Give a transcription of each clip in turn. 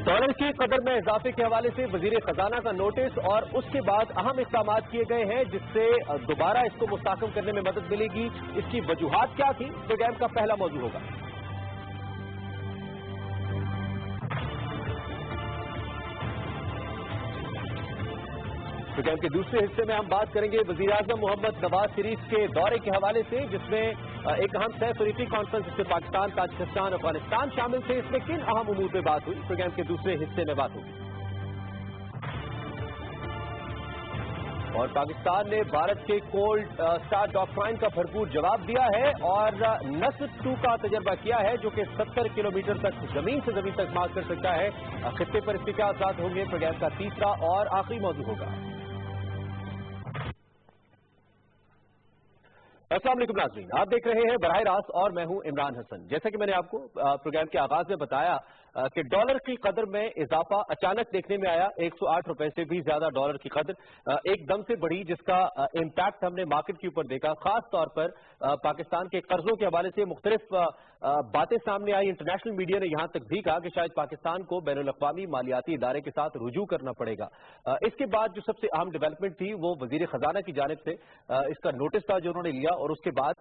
Dollar की कदर में इजाफे के हवाले से वजीर खजाना का नोटिस और उसके बाद अहम इक़दाम किए गए हैं जिससे दोबारा इसको मुस्तहकम करने में मदद मिलेगी। इसकी वजूहात क्या थी, प्रोग्राम का पहला मौजू होगा। प्रोग्राम के दूसरे हिस्से में हम बात करेंगे वजीर आज़म मोहम्मद नवाज शरीफ के दौरे के हवाले से, जिसमें एक अहम सह अफ्रीकी कॉन्फ्रेंस जिसमें पाकिस्तान, ताजिकिस्तान, अफगानिस्तान शामिल थे। इसमें किन अहम उमूर पे बात हुई, प्रोग्राम के दूसरे हिस्से में बात होगी। और पाकिस्तान ने भारत के कोल्ड स्टार डॉक्ट्राइन का भरपूर जवाब दिया है और नस्र 2 का तजर्बा किया है, जो कि 70 किलोमीटर तक जमीन से जमीन तक मार कर सकता है। खित्ते पर इसके क्या असरात होंगे, प्रोग्राम का तीसरा और आखिरी मौजू होगा। अस्सलाम वालेकुम नाज़रीन, आप देख रहे हैं बराह रास्त और मैं हूं इमरान हसन। जैसा कि मैंने आपको प्रोग्राम के आगाज में बताया कि डॉलर की कदर में इजाफा अचानक देखने में आया। 108 रुपए से भी ज्यादा डॉलर की कदर एकदम से बढ़ी, जिसका इम्पैक्ट हमने मार्केट के ऊपर देखा। खास तौर पर पाकिस्तान के कर्जों के हवाले से मुख्तलिफ बातें सामने आई। इंटरनेशनल मीडिया ने यहां तक भी कहा कि शायद पाकिस्तान को बैनुल-अक़वामी मालियाती इदारे के साथ रुजू करना पड़ेगा। इसके बाद जो सबसे अहम डेवलपमेंट थी वो वजीर खजाना की जानिब से इसका नोटिस था जो उन्होंने लिया, और उसके बाद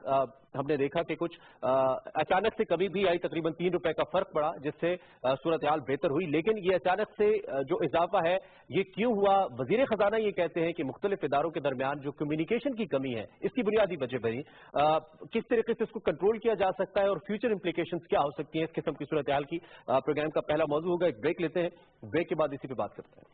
हमने देखा कि कुछ अचानक से कमी भी आई, तकरीबन 3 रुपए का फर्क पड़ा, जिससे सूरत हाल बेहतर हुई। लेकिन ये अचानक से जो इजाफा है ये क्यों हुआ? वजीर खजाना ये कहते हैं कि मुख्तलिफ इदारों के दरमियान जो कम्युनिकेशन की कमी है इसकी बुनियादी वजह बनी। किस तरीके से इसको कंट्रोल किया जा सकता है और फ्यूचर इंप्लीकेशंस क्या हो सकती हैं इस किस्म की सूरत हाल की, प्रोग्राम का पहला मौजू होगा। एक ब्रेक लेते हैं, ब्रेक के बाद इसी पे बात करते हैं।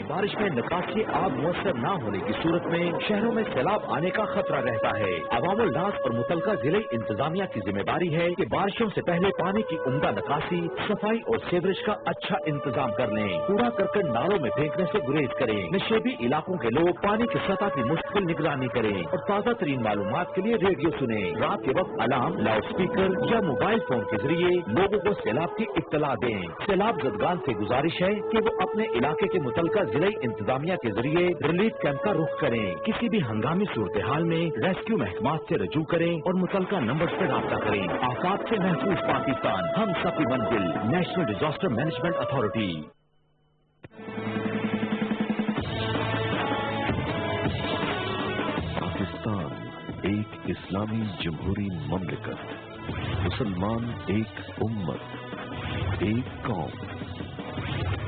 बारिश में निकासी आब मुयसर न होने की सूरत में शहरों में सैलाब आने का खतरा रहता है। अवामुल नास और मुतलका जिले इंतजामिया की जिम्मेदारी है कि बारिशों से पहले पानी की उम्दा निकासी, सफाई और सीवरेज का अच्छा इंतजाम कर लें। कूड़ा करकट नालों में फेंकने से गुरेज करें। नशेबी इलाकों के लोग पानी की सतह की मुस्तकिल निगरानी करें और ताज़ा तरीन मालूमात के लिए रेडियो सुने। रात के वक्त अलार्म, लाउड स्पीकर या मोबाइल फोन के जरिए लोगों को सैलाब की इत्तला दें। सैलाब ज़दगान से गुजारिश है कि वो अपने इलाके के मुतलका जिले इंतजामिया के जरिए रिलीफ कैंप का रुख करें। किसी भी हंगामी सूरत हाल में रेस्क्यू महकमात से रजू करें और मुतलका नंबर से राब्ता करें। आफात से महफूज पाकिस्तान, हम सबकी मंजिल, national disaster management authority. Pakistan एक इस्लामी जमहूरी ममलिकत, मुसलमान एक उम्मत, एक कौम,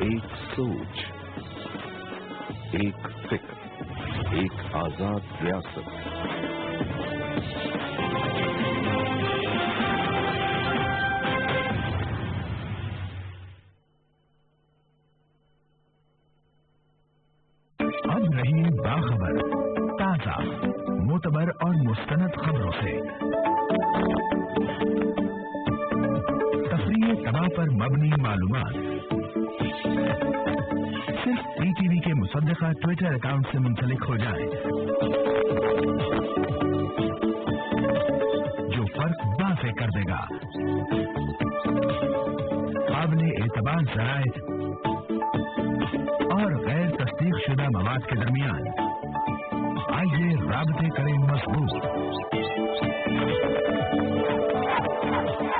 एक सोच, एक फिक्र, एक आजाद रियासत। अब रही बाखबर, ताजा, मोतबर और मुस्तनद खबरों से। तफरीह तबाह पर मबनी मालूमात सिर्फ PTV के मुसद्दिक़ा ट्विटर अकाउंट से मुंसलिक हो जाए, जो फर्क वाज़ेह कर देगा। काबिल एतबार ज़राए और गैर तस्दीक शुदा मवाद के दरमियान आइए राबते करें मजबूत।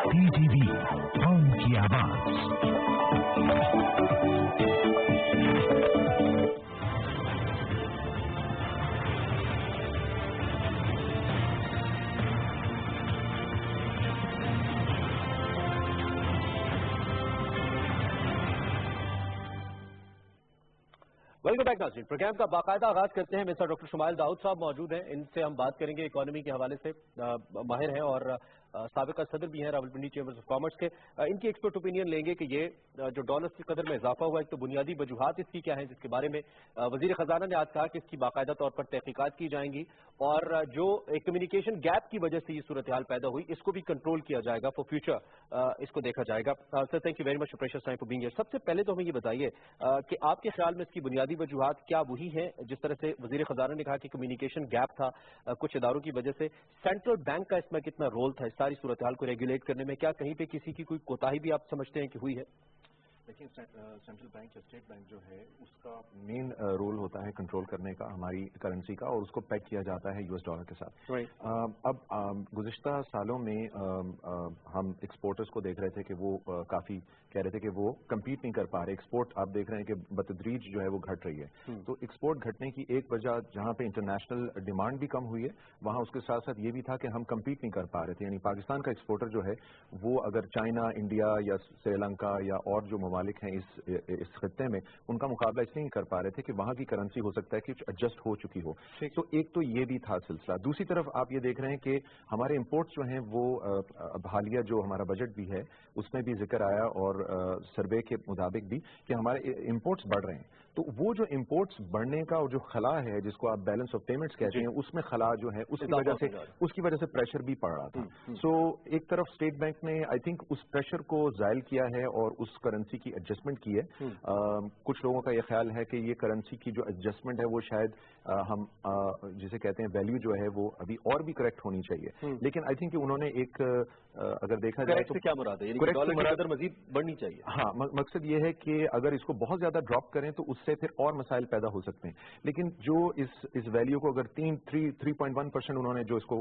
PTV, कौम की आवाज। वेलकम बैक नाज़रीन, प्रोग्राम का बाकायदा आगाज करते हैं। मिस्टर डॉक्टर शुमाइल दाऊद साहब मौजूद हैं, इनसे हम बात करेंगे इकोनॉमी के हवाले से। माहिर हैं और साबिका सदर भी हैं रावलपिंडी चैम्बर्स ऑफ कॉमर्स के। इनकी एक्सपर्ट ओपिनियन लेंगे कि ये जो डॉलर की कदर में इजाफा हुआ है, तो बुनियादी वजूहात इसकी क्या है, जिसके बारे में वजीर खजाना ने आज कहा कि इसकी बाकायदा तौर पर तहकीकात की जाएंगी और जो एक कम्युनिकेशन गैप की वजह से ये सूरत हाल पैदा हुई इसको भी कंट्रोल किया जाएगा फॉर फ्यूचर, इसको देखा जाएगा। Sir thank you very much, precious time for being here. सबसे पहले तो हमें ये बताइए कि आपके ख्याल में इसकी बुनियादी वजूहात क्या वही है जिस तरह से वजीर खजाना ने कहा कि कम्युनिकेशन गैप था कुछ इदारों की वजह से, सेंट्रल बैंक का इसमें कितना रोल था इस सारी सूरत हाल को रेगुलेट करने में? क्या कहीं पे किसी की कोई कोताही भी आप समझते हैं कि हुई है? देखिए सेंट्रल बैंक या स्टेट बैंक जो है उसका मेन रोल होता है कंट्रोल करने का हमारी करेंसी का, और उसको पैक किया जाता है यूएस डॉलर के साथ। अब गुज़िश्ता सालों में हम एक्सपोर्टर्स को देख रहे थे कि वो काफ़ी कह रहे थे कि वो कम्पीट नहीं कर पा रहे। एक्सपोर्ट आप देख रहे हैं कि बतदरीज जो है वो घट रही है। तो एक्सपोर्ट घटने की एक वजह जहाँ पे इंटरनेशनल डिमांड भी कम हुई है, वहाँ उसके साथ साथ ये भी था कि हम कम्पीट नहीं कर पा रहे थे। यानी पाकिस्तान का एक्सपोर्टर जो है वो अगर चाइना, इंडिया या श्रीलंका या और जो ममालिक हैं इस खत्ते में, उनका मुकाबला इसलिए नहीं कर पा रहे थे कि वहाँ की करेंसी हो सकता है कि एडजस्ट हो चुकी हो। तो एक तो ये भी था सिलसिला। दूसरी तरफ आप ये देख रहे हैं कि हमारे इंपोर्ट्स जो हैं वो हालिया जो हमारा बजट भी है उसमें भी जिक्र आया, और सर्वे के मुताबिक भी कि हमारे इंपोर्ट्स बढ़ रहे हैं। तो वो जो इंपोर्ट्स बढ़ने का जो खला है जिसको आप बैलेंस ऑफ पेमेंट्स कहते हैं, उसमें खला जो है उसकी वजह से प्रेशर भी पड़ रहा था। सो एक तरफ स्टेट बैंक ने आई थिंक उस प्रेशर को जायल किया है और उस करेंसी की एडजस्टमेंट की है। कुछ लोगों का ये ख्याल है कि ये करेंसी की जो एडजस्टमेंट है वो शायद हम जिसे कहते हैं वैल्यू जो है वो अभी और भी करेक्ट होनी चाहिए। लेकिन आई थिंक उन्होंने एक अगर देखा जाए तो क्या मुराद है, डॉलर की कदर मजीद बढ़नी चाहिए। हाँ, मकसद ये है कि अगर इसको बहुत ज्यादा ड्रॉप करें तो उससे फिर और मसाइल पैदा हो सकते हैं। लेकिन जो इस वैल्यू को अगर 3.1% उन्होंने जो इसको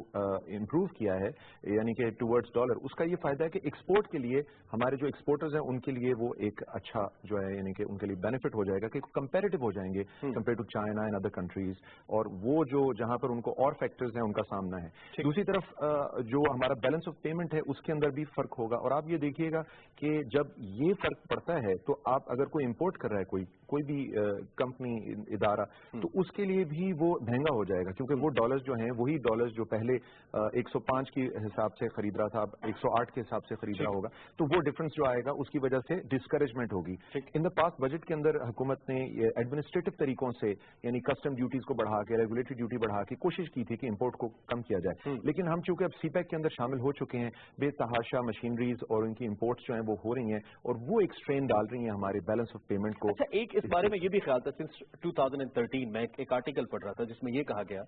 इम्प्रूव किया है यानी कि टुवर्ड्स डॉलर, उसका ये फायदा है कि एक्सपोर्ट के लिए हमारे जो एक्सपोर्टर्स हैं उनके लिए वो एक अच्छा जो है यानी कि उनके लिए बेनिफिट हो जाएगा कि कंपेरेटिव हो जाएंगे compare to China and other countries, और वो जो जहां पर उनको और फैक्टर्स हैं उनका सामना है। दूसरी तरफ जो हमारा बैलेंस ऑफ पेमेंट है उसके अंदर भी फर्क होगा। और आप ये देखिएगा कि जब ये फर्क पड़ता है तो आप अगर कोई इंपोर्ट कर रहा है कोई भी कंपनी इदारा, तो उसके लिए भी वो महंगा हो जाएगा, क्योंकि वो डॉलर्स जो हैं वही डॉलर्स जो पहले 105 के हिसाब से खरीद रहा था अब 108 के हिसाब से खरीद रहा होगा। तो वो डिफरेंस जो आएगा उसकी वजह से डिस्करेजमेंट होगी। इन द पास्ट बजट के अंदर हुकूमत ने एडमिनिस्ट्रेटिव तरीकों से यानी कस्टम ड्यूटीज को बढ़ा के, रेगुलेटरी ड्यूटी बढ़ा के कोशिश की थी कि इंपोर्ट को कम किया जाए। लेकिन हम चूंकि अब सीपैक के अंदर शामिल हो चुके हैं, बेतहाशा मशीनरीज और उनकी इंपोर्ट्स जो हैं वो हो रही हैं और वो एक स्ट्रेन डाल रही हैं हमारे बैलेंस ऑफ पेमेंट को। अच्छा, एक इस बारे में ये भी ख्याल था, सिंस 2013 में एक आर्टिकल पढ़ रहा था जिसमें ये कहा गया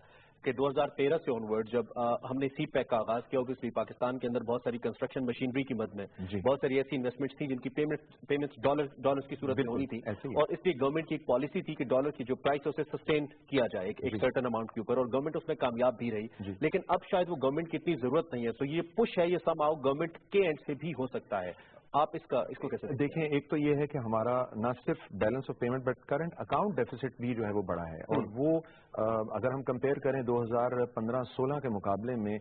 कि 2013 से ऑनवर्ड जब हमने सीपैक का आगाज किया, ऑब्वियसली पाकिस्तान के अंदर बहुत सारी कंस्ट्रक्शन मशीनरी की मद में बहुत सारी ऐसी इन्वेस्टमेंट्स थी जिनकी पेमेंट्स डॉलर्स की सूरत में होनी थी, और इसलिए गवर्नमेंट की एक पॉलिसी थी कि डॉलर की जो प्राइस है उसे सस्टेन किया जाए एक सर्टेन अमाउंट के ऊपर, और गवर्नमेंट उसमें कामयाब भी रही। लेकिन अब शायद वो गवर्नमेंट की इतनी जरूरत नहीं है, तो ये पुश है, ये समहाउ गवर्नमेंट के एंड से भी हो सकता है। आप इसको कैसे देखें? एक तो ये है कि हमारा न सिर्फ balance of payment but current account deficit भी जो है वो बढ़ा है, और वो अगर हम कंपेयर करें 2015-16 के मुकाबले में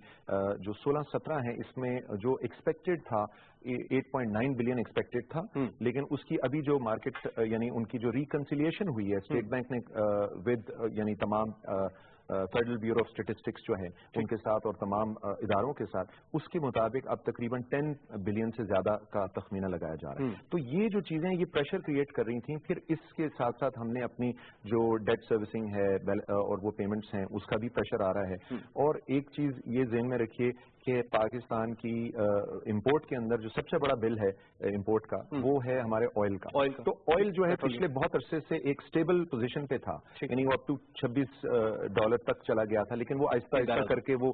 जो 16-17 है, इसमें जो एक्सपेक्टेड था 8.9 बिलियन एक्सपेक्टेड था, लेकिन उसकी अभी जो मार्केट यानी उनकी जो रिकंसिलिएशन हुई है स्टेट बैंक ने विद यानी तमाम फेडरल ब्यूरो ऑफ स्टेटिस्टिक्स जो है उनके साथ और तमाम इदारों के साथ, उसके मुताबिक अब तकरीबन 10 बिलियन से ज्यादा का तखमीना लगाया जा रहा है। तो ये जो चीजें ये प्रेशर क्रिएट कर रही थी। फिर इसके साथ साथ हमने अपनी जो डेट सर्विसिंग है और वो पेमेंट्स हैं उसका भी प्रेशर आ रहा है। और एक चीज ये ज़हन में रखिए कि पाकिस्तान की इंपोर्ट के अंदर जो सबसे बड़ा बिल है इंपोर्ट का वो है हमारे ऑयल का। तो ऑयल जो है पिछले बहुत अरसे से एक स्टेबल पोजीशन पे था, यानी वो अप टू $26 तक चला गया था, लेकिन वो आहिस्ता आहिस्ता करके वो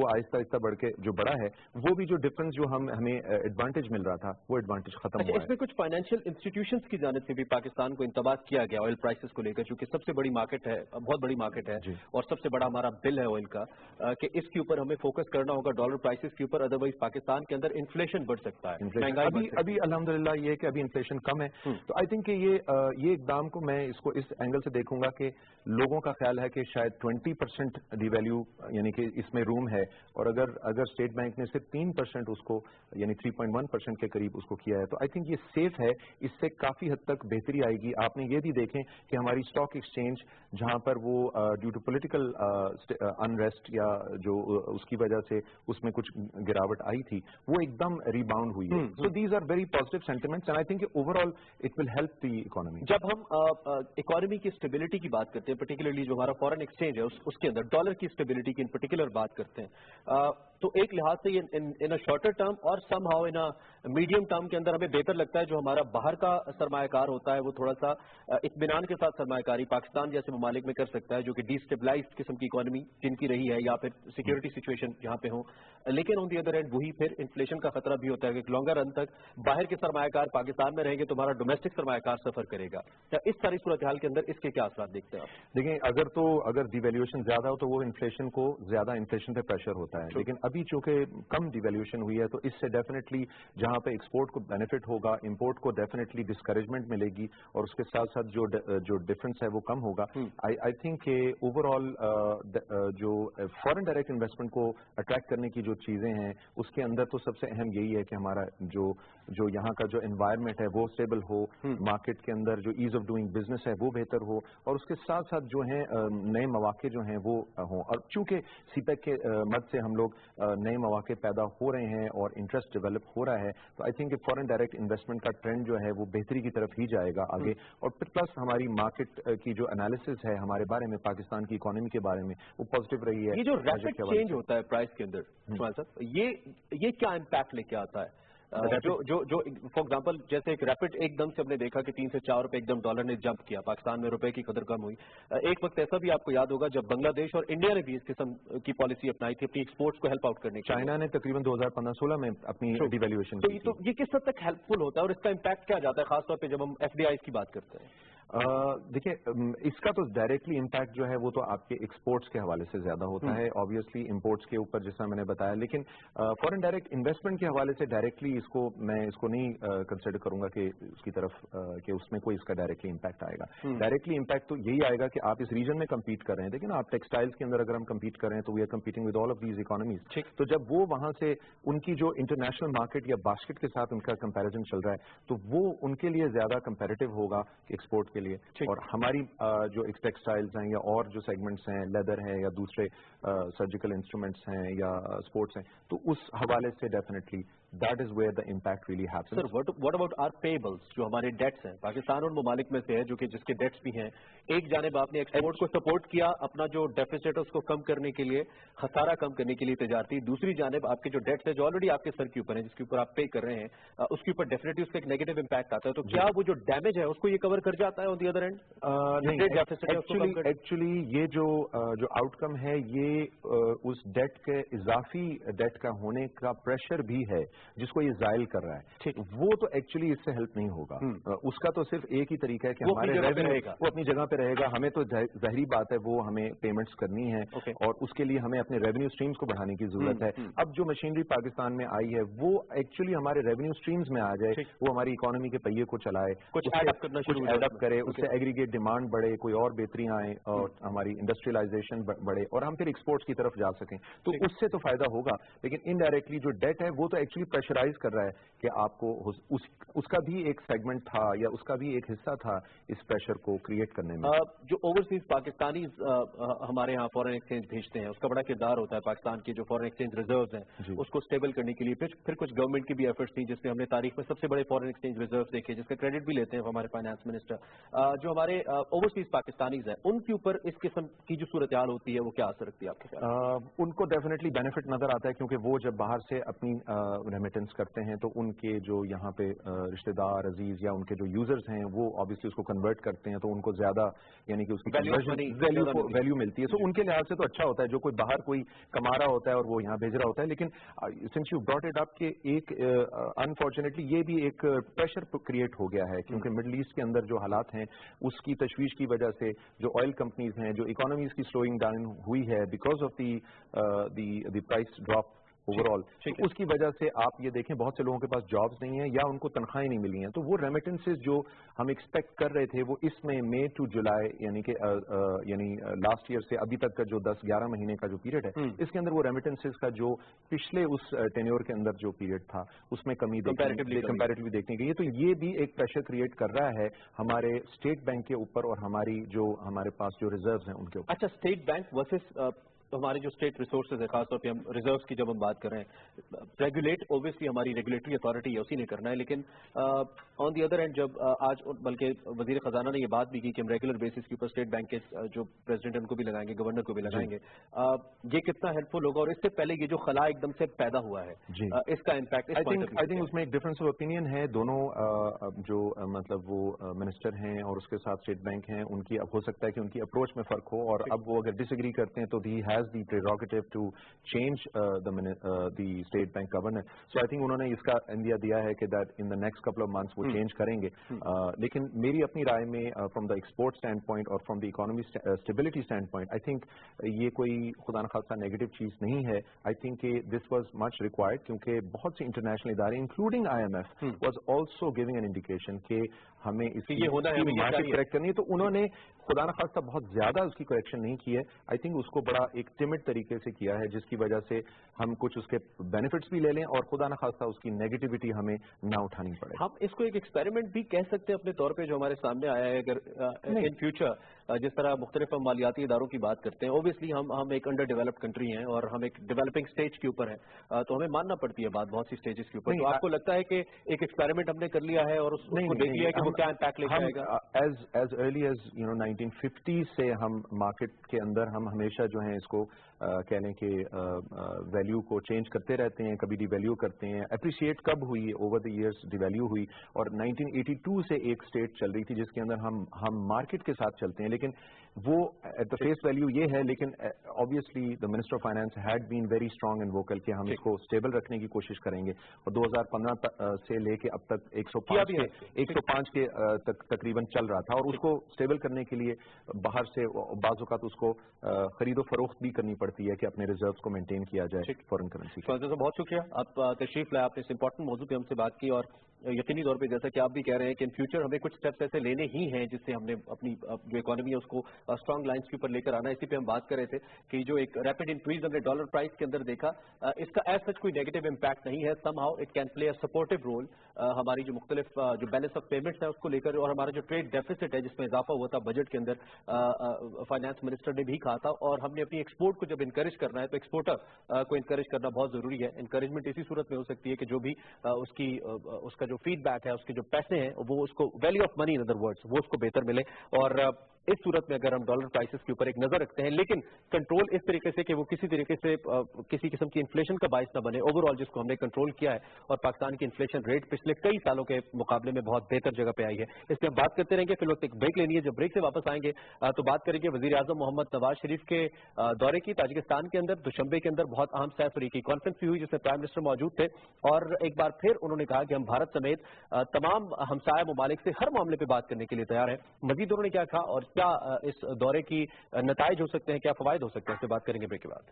आहिस्ता आहिस्ता बढ़ के जो बड़ा है, वो भी जो डिफरेंस जो हमें एडवांटेज मिल रहा था वो एडवांटेज खत्म हुआ है। इसमें कुछ फाइनेंशियल इंस्टीट्यूशंस की जानिब से भी पाकिस्तान को इंतबाह किया गया ऑयल प्राइसेस को लेकर, क्योंकि सबसे बड़ी मार्केट है, बहुत बड़ी मार्केट है और सबसे बड़ा हमारा बिल है ऑयल का, कि इसके ऊपर हमें फोकस करना होगा डॉलर प्राइसेस के ऊपर, अदरवाइज पाकिस्तान के अंदर इन्फ्लेशन बढ़ सकता है, महंगाई अभी अल्हम्दुलिल्लाह ये है कि अभी इन्फ्लेशन कम है। तो आई थिंक ये इकदाम को मैं इसको इस एंगल से देखूंगा कि लोगों का ख्याल है कि शायद 20% डिवैल्यू यानी कि इसमें रूम है, और अगर स्टेट बैंक ने सिर्फ 3% उसको यानी 3.1% के करीब उसको किया है, तो आई थिंक ये सेफ है, इससे काफी हद तक बेहतरी आएगी। आपने ये भी देखें कि हमारी स्टॉक एक्सचेंज जहां पर वो ड्यू टू पॉलिटिकल अनरेस्ट या जो उसकी वजह से उसमें कुछ गिरावट आई थी, वो एकदम रिबाउंड हुई है। So these are very positive sentiments and I think overall it will help the economy. जब हम इकोनॉमी की स्टेबिलिटी की बात करते हैं, पर्टिकुलरली जो हमारा फॉरेन एक्सचेंज है उसके अंदर डॉलर की स्टेबिलिटी की इन पर्टिकुलर बात करते हैं, तो एक लिहाज से ये इन अ शॉर्टर टर्म और somehow in a medium term के अंदर हमें बेहतर लगता है जो हमारा बाहर का सरमायाकार होता है वो थोड़ा सा इत्मीनान के साथ सरमायाकारी पाकिस्तान जैसे ममालिक में कर सकता है, जो कि डिस्टेबलाइज्ड किस्म की इकोनॉमी जिनकी रही है या फिर सिक्योरिटी सिचुएशन यहाँ पे हो। लेकिन ऑन दी अदर एंड वही फिर इन्फ्लेशन का खतरा भी होता है कि लॉन्गर रन तक बाहर के सरमायाकार पाकिस्तान में रहेंगे तो हमारा डोमेस्टिक सरमायाकार सफर करेगा। तो इस सारी सूरत हाल के अंदर इसके क्या असर देखते हैं आप? देखिए, अगर डिवैल्यूएशन ज्यादा हो तो वो इन्फ्लेशन को ज्यादा इन्फ्लेशन पे प्रेशर होता है, लेकिन अभी चूंकि कम डिवैल्यूएशन हुई है तो इससे डेफिनेटली जहां पे एक्सपोर्ट को बेनिफिट होगा, इंपोर्ट को डेफिनेटली डिस्करेजमेंट मिलेगी और उसके साथ साथ जो डिफरेंस है वो कम होगा। आई थिंक कि ओवरऑल जो फॉरेन डायरेक्ट इन्वेस्टमेंट को अट्रैक्ट करने की जो चीजें हैं उसके अंदर तो सबसे अहम यही है कि हमारा जो यहाँ का जो एनवायरनमेंट है वो स्टेबल हो, मार्केट के अंदर जो ईज ऑफ डूइंग बिजनेस है वो बेहतर हो और उसके साथ साथ जो है नए मौके जो हैं वो हों। और चूंकि सीपेक के मद से हम लोग नए मौके पैदा हो रहे हैं और इंटरेस्ट डेवलप हो रहा है, तो I think foreign direct investment का ट्रेंड जो है वो बेहतरी की तरफ ही जाएगा आगे। और प्लस हमारी मार्केट की जो एनालिसिस है हमारे बारे में, पाकिस्तान की इकोनॉमी के बारे में, वो पॉजिटिव रही है। ये जो रैपिड चेंज होता है प्राइस के अंदर इस्माइल साहब, ये क्या इम्पैक्ट लेके आता है? जो फॉर एग्जांपल जैसे एक रैपिड एकदम से हमने देखा कि 3 से 4 रुपए एकदम डॉलर ने जंप किया, पाकिस्तान में रुपए की कदर कम हुई। एक वक्त ऐसा भी आपको याद होगा जब बांग्लादेश और इंडिया ने भी इस किस्म की पॉलिसी अपनाई थी अपनी एक्सपोर्ट्स को हेल्प आउट करने की। चाइना ने तकरीबन 2015-16 में अपनी डिवैल्यूएशन की। तो ये किस हद तक हेल्पफुल होता है और इसका इम्पैक्ट क्या जाता है खासतौर पर जब हम एफडीआई की बात करते हैं? देखिए, इसका तो डायरेक्टली इम्पैक्ट जो है वो तो आपके एक्सपोर्ट्स के हवाले से ज्यादा होता है, ऑब्वियसली इंपोर्ट्स के ऊपर जैसा मैंने बताया, लेकिन फॉरेन डायरेक्ट इन्वेस्टमेंट के हवाले से डायरेक्टली मैं इसको नहीं कंसिडर करूंगा कि उसकी तरफ कि उसमें कोई इसका डायरेक्टली इम्पैक्ट आएगा। डायरेक्टली इम्पैक्ट तो यही आएगा कि आप इस रीजन में कम्पीट कर रहे हैं। देखिए ना, आप टेक्सटाइल्स के अंदर अगर हम कम्पीट कर रहे हैं तो we are competing with all of these economies. तो जब वो वहां से उनकी जो इंटरनेशनल मार्केट या बास्केट के साथ उनका कंपेरिजन चल रहा है तो वो उनके लिए ज्यादा कंपेरेटिव होगा एक्सपोर्ट के लिए। और हमारी जो टेक्सटाइल्स हैं या और जो सेगमेंट्स हैं, लेदर है या दूसरे सर्जिकल इंस्ट्रूमेंट्स हैं या स्पोर्ट्स हैं, तो उस हवाले से definitely that is where the impact really happens. Sir, what about our payables, जो हमारे डेट्स हैं? पाकिस्तान उन ममालिक में से है जो कि जिसके डेट्स भी हैं। एक जानिब आपने एक्सपोर्ट को सपोर्ट किया अपना जो डेफिसिट है उसको कम करने के लिए, खसारा कम करने के लिए तजारती, दूसरी जानिब आपके जो डेट्स है जो ऑलरेडी आपके सर के ऊपर है, जिसके ऊपर आप पे कर रहे हैं, उसके ऊपर डेफिनेटली उसका एक नेगेटिव इम्पैक्ट आता है। तो क्या वो जो डैमेज है उसको ये कवर कर जाता है on the other and? Actually ये जो आउटकम है ये उस डेट के इजाफी डेट का होने का प्रेशर भी है जिसको ये जायल कर रहा है। ठीक, वो तो एक्चुअली इससे हेल्प नहीं होगा। उसका तो सिर्फ एक ही तरीका है कि हमारे रेवेन्यू वो अपनी जगह पे रहेगा। हमें तो जाहिर बात है वो हमें पेमेंट्स करनी है और उसके लिए हमें अपने रेवेन्यू स्ट्रीम्स को बढ़ाने की जरूरत है। अब जो मशीनरी पाकिस्तान में आई है वो एक्चुअली हमारे रेवेन्यू स्ट्रीम्स में आ जाए, वो हमारी इकोनॉमी के पहिए को चलाए, कुछ एडअप करे, उससे एग्रीगेट डिमांड बढ़े, कोई और बेहतरियां आए और हमारी इंडस्ट्रियलाइजेशन बढ़े और हम फिर एक्सपोर्ट्स की तरफ जा सकें, तो उससे तो फायदा होगा। लेकिन इनडायरेक्टली जो डेट है वो तो एक्चुअली प्रेशराइज कर रहा है कि आपको उसका भी एक सेगमेंट था या उसका भी एक हिस्सा था इस प्रेशर को क्रिएट करने में। जो ओवरसीज पाकिस्तानी हमारे यहाँ फॉरेन एक्सचेंज भेजते हैं उसका बड़ा किरदार होता है। पाकिस्तान के जो फॉरेन एक्सचेंज रिजर्व्स हैं उसको स्टेबल करने के लिए फिर कुछ गवर्नमेंट की भी एफर्ट्स थी, जिसमें हमने तारीख में सबसे बड़े फॉरेन एक्सचेंज रिजर्व देखे, जिसका क्रेडिट भी लेते हैं हमारे फाइनेंस मिनिस्टर। जो हमारे ओवरसीज पाकिस्तानीज हैं उनके ऊपर इस किस्म की जो सूरत हाल होती है वो क्या असर रखती है आपके साथ? उनको डेफिनेटली बेनिफिट नजर आता है क्योंकि वो जब बाहर से अपनी रेमिटेंस करते हैं तो उनके जो यहाँ पे रिश्तेदार अजीज या उनके जो यूजर्स हैं वो ऑब्वियसली उसको कन्वर्ट करते हैं तो उनको ज्यादा यानी कि उसकी वैल्यू मिलती है। तो उनके लिहाज से तो अच्छा होता है। जो कोई बाहर कोई कमा रहा होता है और वो यहाँ भेज रहा होता है। लेकिन since you brought it up के एक अनफॉर्चुनेटली ये भी एक प्रेशर क्रिएट हो गया है क्योंकि मिडल ईस्ट के अंदर जो हालात हैं उसकी तशवीश की वजह से जो ऑयल कंपनीज हैं, जो इकोनॉमीज की स्लोइंग डाउन हुई है because of the price drop overall, उसकी वजह से आप ये देखें बहुत से लोगों के पास जॉब्स नहीं है या उनको तनख्वाहें नहीं मिली हैं। तो वो रेमिटेंसेस जो हम एक्सपेक्ट कर रहे थे वो इसमें मई टू जुलाई यानी लास्ट ईयर से अभी तक का जो 10-11 महीने का जो पीरियड है इसके अंदर वो रेमिटेंसेस का जो पिछले उस टेन्योर के अंदर जो पीरियड था उसमें कमी कंपैरेटिवली देखने गई है। तो ये भी एक प्रेशर क्रिएट कर रहा है हमारे स्टेट बैंक के ऊपर और हमारी जो हमारे पास जो रिजर्व्स हैं उनके ऊपर। अच्छा, स्टेट बैंक वर्सेस हमारे जो स्टेट रिसोर्सेज है, खासतौर पे हम रिजर्व्स की जब हम बात कर रहे हैं, रेगुलेट ऑब्वियसली हमारी रेगुलेटरी अथॉरिटी है, उसी ने करना है, लेकिन ऑन दी अदर एंड जब आज बल्कि वजीर खजाना ने ये बात भी की कि हम रेगुलर बेसिस के ऊपर स्टेट बैंक के जो प्रेसिडेंट उनको भी लगाएंगे, गवर्नर को भी लगाएंगे, ये कितना हेल्पफुल होगा? और इससे पहले ये जो खला एकदम से पैदा हुआ है, इसका इम्पैक्ट आई थिंक उसमें एक डिफरेंस ऑफ ओपिनियन है। दोनों जो मतलब वो मिनिस्टर हैं और उसके साथ स्टेट बैंक हैं, उनकी अब हो सकता है कि उनकी अप्रोच में फर्क हो, और अब वो अगर डिसएग्री करते हैं तो he has the prerogative to change the state bank governor. So I think उन्होंने इसका इंडिया दिया है कि that in the next couple of months वो चेंज करेंगे। लेकिन मेरी अपनी राय में from the export standpoint और from the economy stability standpoint, I think ये कोई खुदा न खासा नेगेटिव चीज नहीं है। I think this was much required, क्योंकि बहुत से इंटरनेशनल इदारे including IMF was also giving an indication कि हमें इसकी मार्केट करेक्ट करनी है, तो उन्होंने खुदा न खासा बहुत ज्यादा उसकी करेक्शन नहीं की है। आई थिंक उसको बड़ा एक टिमिड तरीके से किया है, जिसकी वजह से हम कुछ उसके बेनिफिट्स भी ले लें और खुदा न खासा उसकी नेगेटिविटी हमें ना उठानी पड़े। हम इसको एक एक्सपेरिमेंट भी कह सकते हैं अपने तौर पे, जो हमारे सामने आया है। अगर इन फ्यूचर जिस तरह मुख्तलिफ हम मालियाती इदारों की बात करते हैं, ओबियसली हम एक अंडर डेवलप्ड कंट्री हैं और हम एक डेवलपिंग स्टेज के ऊपर हैं, तो हमें मानना पड़ती है बात बहुत सी स्टेजेस के ऊपर। तो आपको लगता है कि एक एक्सपेरिमेंट हमने कर लिया है और उसको देख लिया कि वो क्या इम्पैक्ट लेकर आएगा? एज अर्ली एज 1950 से हम मार्केट के अंदर हम हमेशा जो है इसको कह लें कि वैल्यू को चेंज करते रहते हैं, कभी डिवैल्यू करते हैं। अप्रिशिएट कब हुई? ओवर द इयर्स डिवैल्यू हुई, और 1982 से एक स्टेट चल रही थी जिसके अंदर हम मार्केट के साथ चलते हैं, लेकिन वो एट द फेस वैल्यू ये है। लेकिन obviously the minister of finance had been very strong and vocal कि हम इसको स्टेबल रखने की कोशिश करेंगे, और 2015 से लेके अब तक 105 के तकरीबन चल रहा था, और उसको स्टेबल करने के लिए बाहर से बाज़-औक़ात उसको खरीदो फरोख्त भी करनी पड़ती है कि अपने रिजर्व्स को मेंटेन किया जाए फॉरेन करेंसी। बहुत शुक्रिया, आप तशरीफ लाए, आपने इस इंपॉर्टेंट मौजू पे हमसे बात की, और यकीनी तौर पे जैसा कि आप भी कह रहे हैं कि इन फ्यूचर हमें कुछ स्टेप्स ऐसे लेने ही हैं जिससे हमने अपनी जो इकोनॉमी है उसको स्ट्रांग लाइंस के ऊपर लेकर आना। इसी पे हम बात कर रहे थे कि जो एक रैपिड इंक्रीज हमने डॉलर प्राइस के अंदर देखा, इसका एज सच कोई नेगेटिव इंपैक्ट नहीं है। Somehow it can play a supportive role हमारी जो मुख्तलिफ जो बैलेंस ऑफ पेमेंट्स है उसको लेकर, और हमारा जो ट्रेड डेफिसिट है जिसमें इजाफा हुआ था बजट के अंदर, फाइनेंस मिनिस्टर ने भी कहा था, और हमने अपनी एक्सपोर्ट को जब इंकरेज करना है तो एक्सपोर्टर को इंकरेज करना बहुत जरूरी है। इंकरेजमेंट इसी सूरत में हो सकती है कि जो भी उसका जो फीडबैक है, उसके जो पैसे हैं, वो उसको value of money in other words वो उसको बेहतर मिले। और इस सूरत में अगर हम डॉलर प्राइसेस के ऊपर एक नजर रखते हैं, लेकिन कंट्रोल इस तरीके से कि वो किसी तरीके से किसी किस्म की इन्फ्लेशन का बायस न बने, ओवरऑल जिसको हमने कंट्रोल किया है, और पाकिस्तान की इन्फ्लेशन रेट पिछले कई सालों के मुकाबले में बहुत बेहतर जगह पे आई है। इसमें हम बात करते रहेंगे। फिर वक्त एक ब्रेक लेनी है, जब ब्रेक से वापस आएंगे तो बात करेंगे वजीर आजम मोहम्मद नवाज शरीफ के दौरे की। ताजिकिस्तान के अंदर दुशंबे के अंदर बहुत अहम सैफरी की कॉन्फ्रेंस भी हुई जिसमें प्राइम मिनिस्टर मौजूद थे, और एक बार फिर उन्होंने कहा कि हम भारत समेत तमाम हमसाया ममालिक से हर मामले पर बात करने के लिए तैयार हैं। मजीद उन्होंने क्या कहा और क्या इस दौरे की नताइज हो सकते हैं, क्या फवायद हो सकते हैं, इससे बात करेंगे ब्रेक के बाद।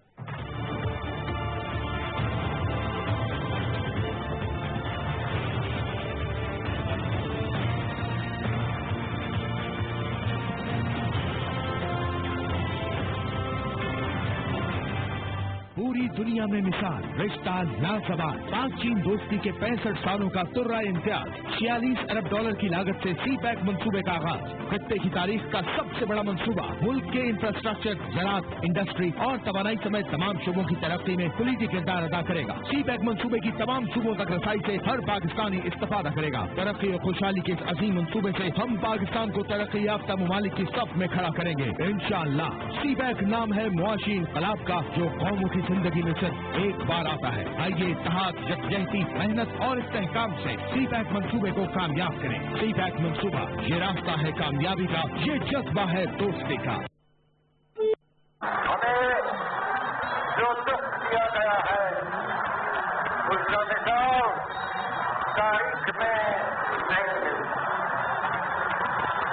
पूरी दुनिया में मिसाल, रिश्ता लाजवाब, पाक चीन दोस्ती के 65 सालों का तुर्रा इम्तियाज, $46 अरब की लागत से सी पैक मंसूबे का आगाज। खत्ते की तारीख का सबसे बड़ा मंसूबा मुल्क के इंफ्रास्ट्रक्चर, ज़राअत, इंडस्ट्री और तवानाई समेत तमाम शुबों की तरक्की में कुलीदी किरदार अदा करेगा। सी पैक मंसूबे की तमाम शुबों तक रसाई से हर पाकिस्तानी इस्तेफादा करेगा। तरक्की और खुशहाली के इस अजीम मंसूबे से हम पाकिस्तान को तरक्की याफ्ता ममालिक की सफ में खड़ा करेंगे इंशाअल्लाह। सी पैक नाम है मुआशी इनकलाब का, जो कौमों की जिंदगी में सिर्फ एक बार आता है। आइए इत्तेहाद, यकजहती, मेहनत और इस्तेहकाम से सी पैक मंसूबे को कामयाब करें। सी पैक मंसूबा, ये रास्ता है कामयाबी का, ये जज्बा है दोस्ती का। हमें जो दुख दिया गया है उसका मिसाल तारीख में नहीं मिली,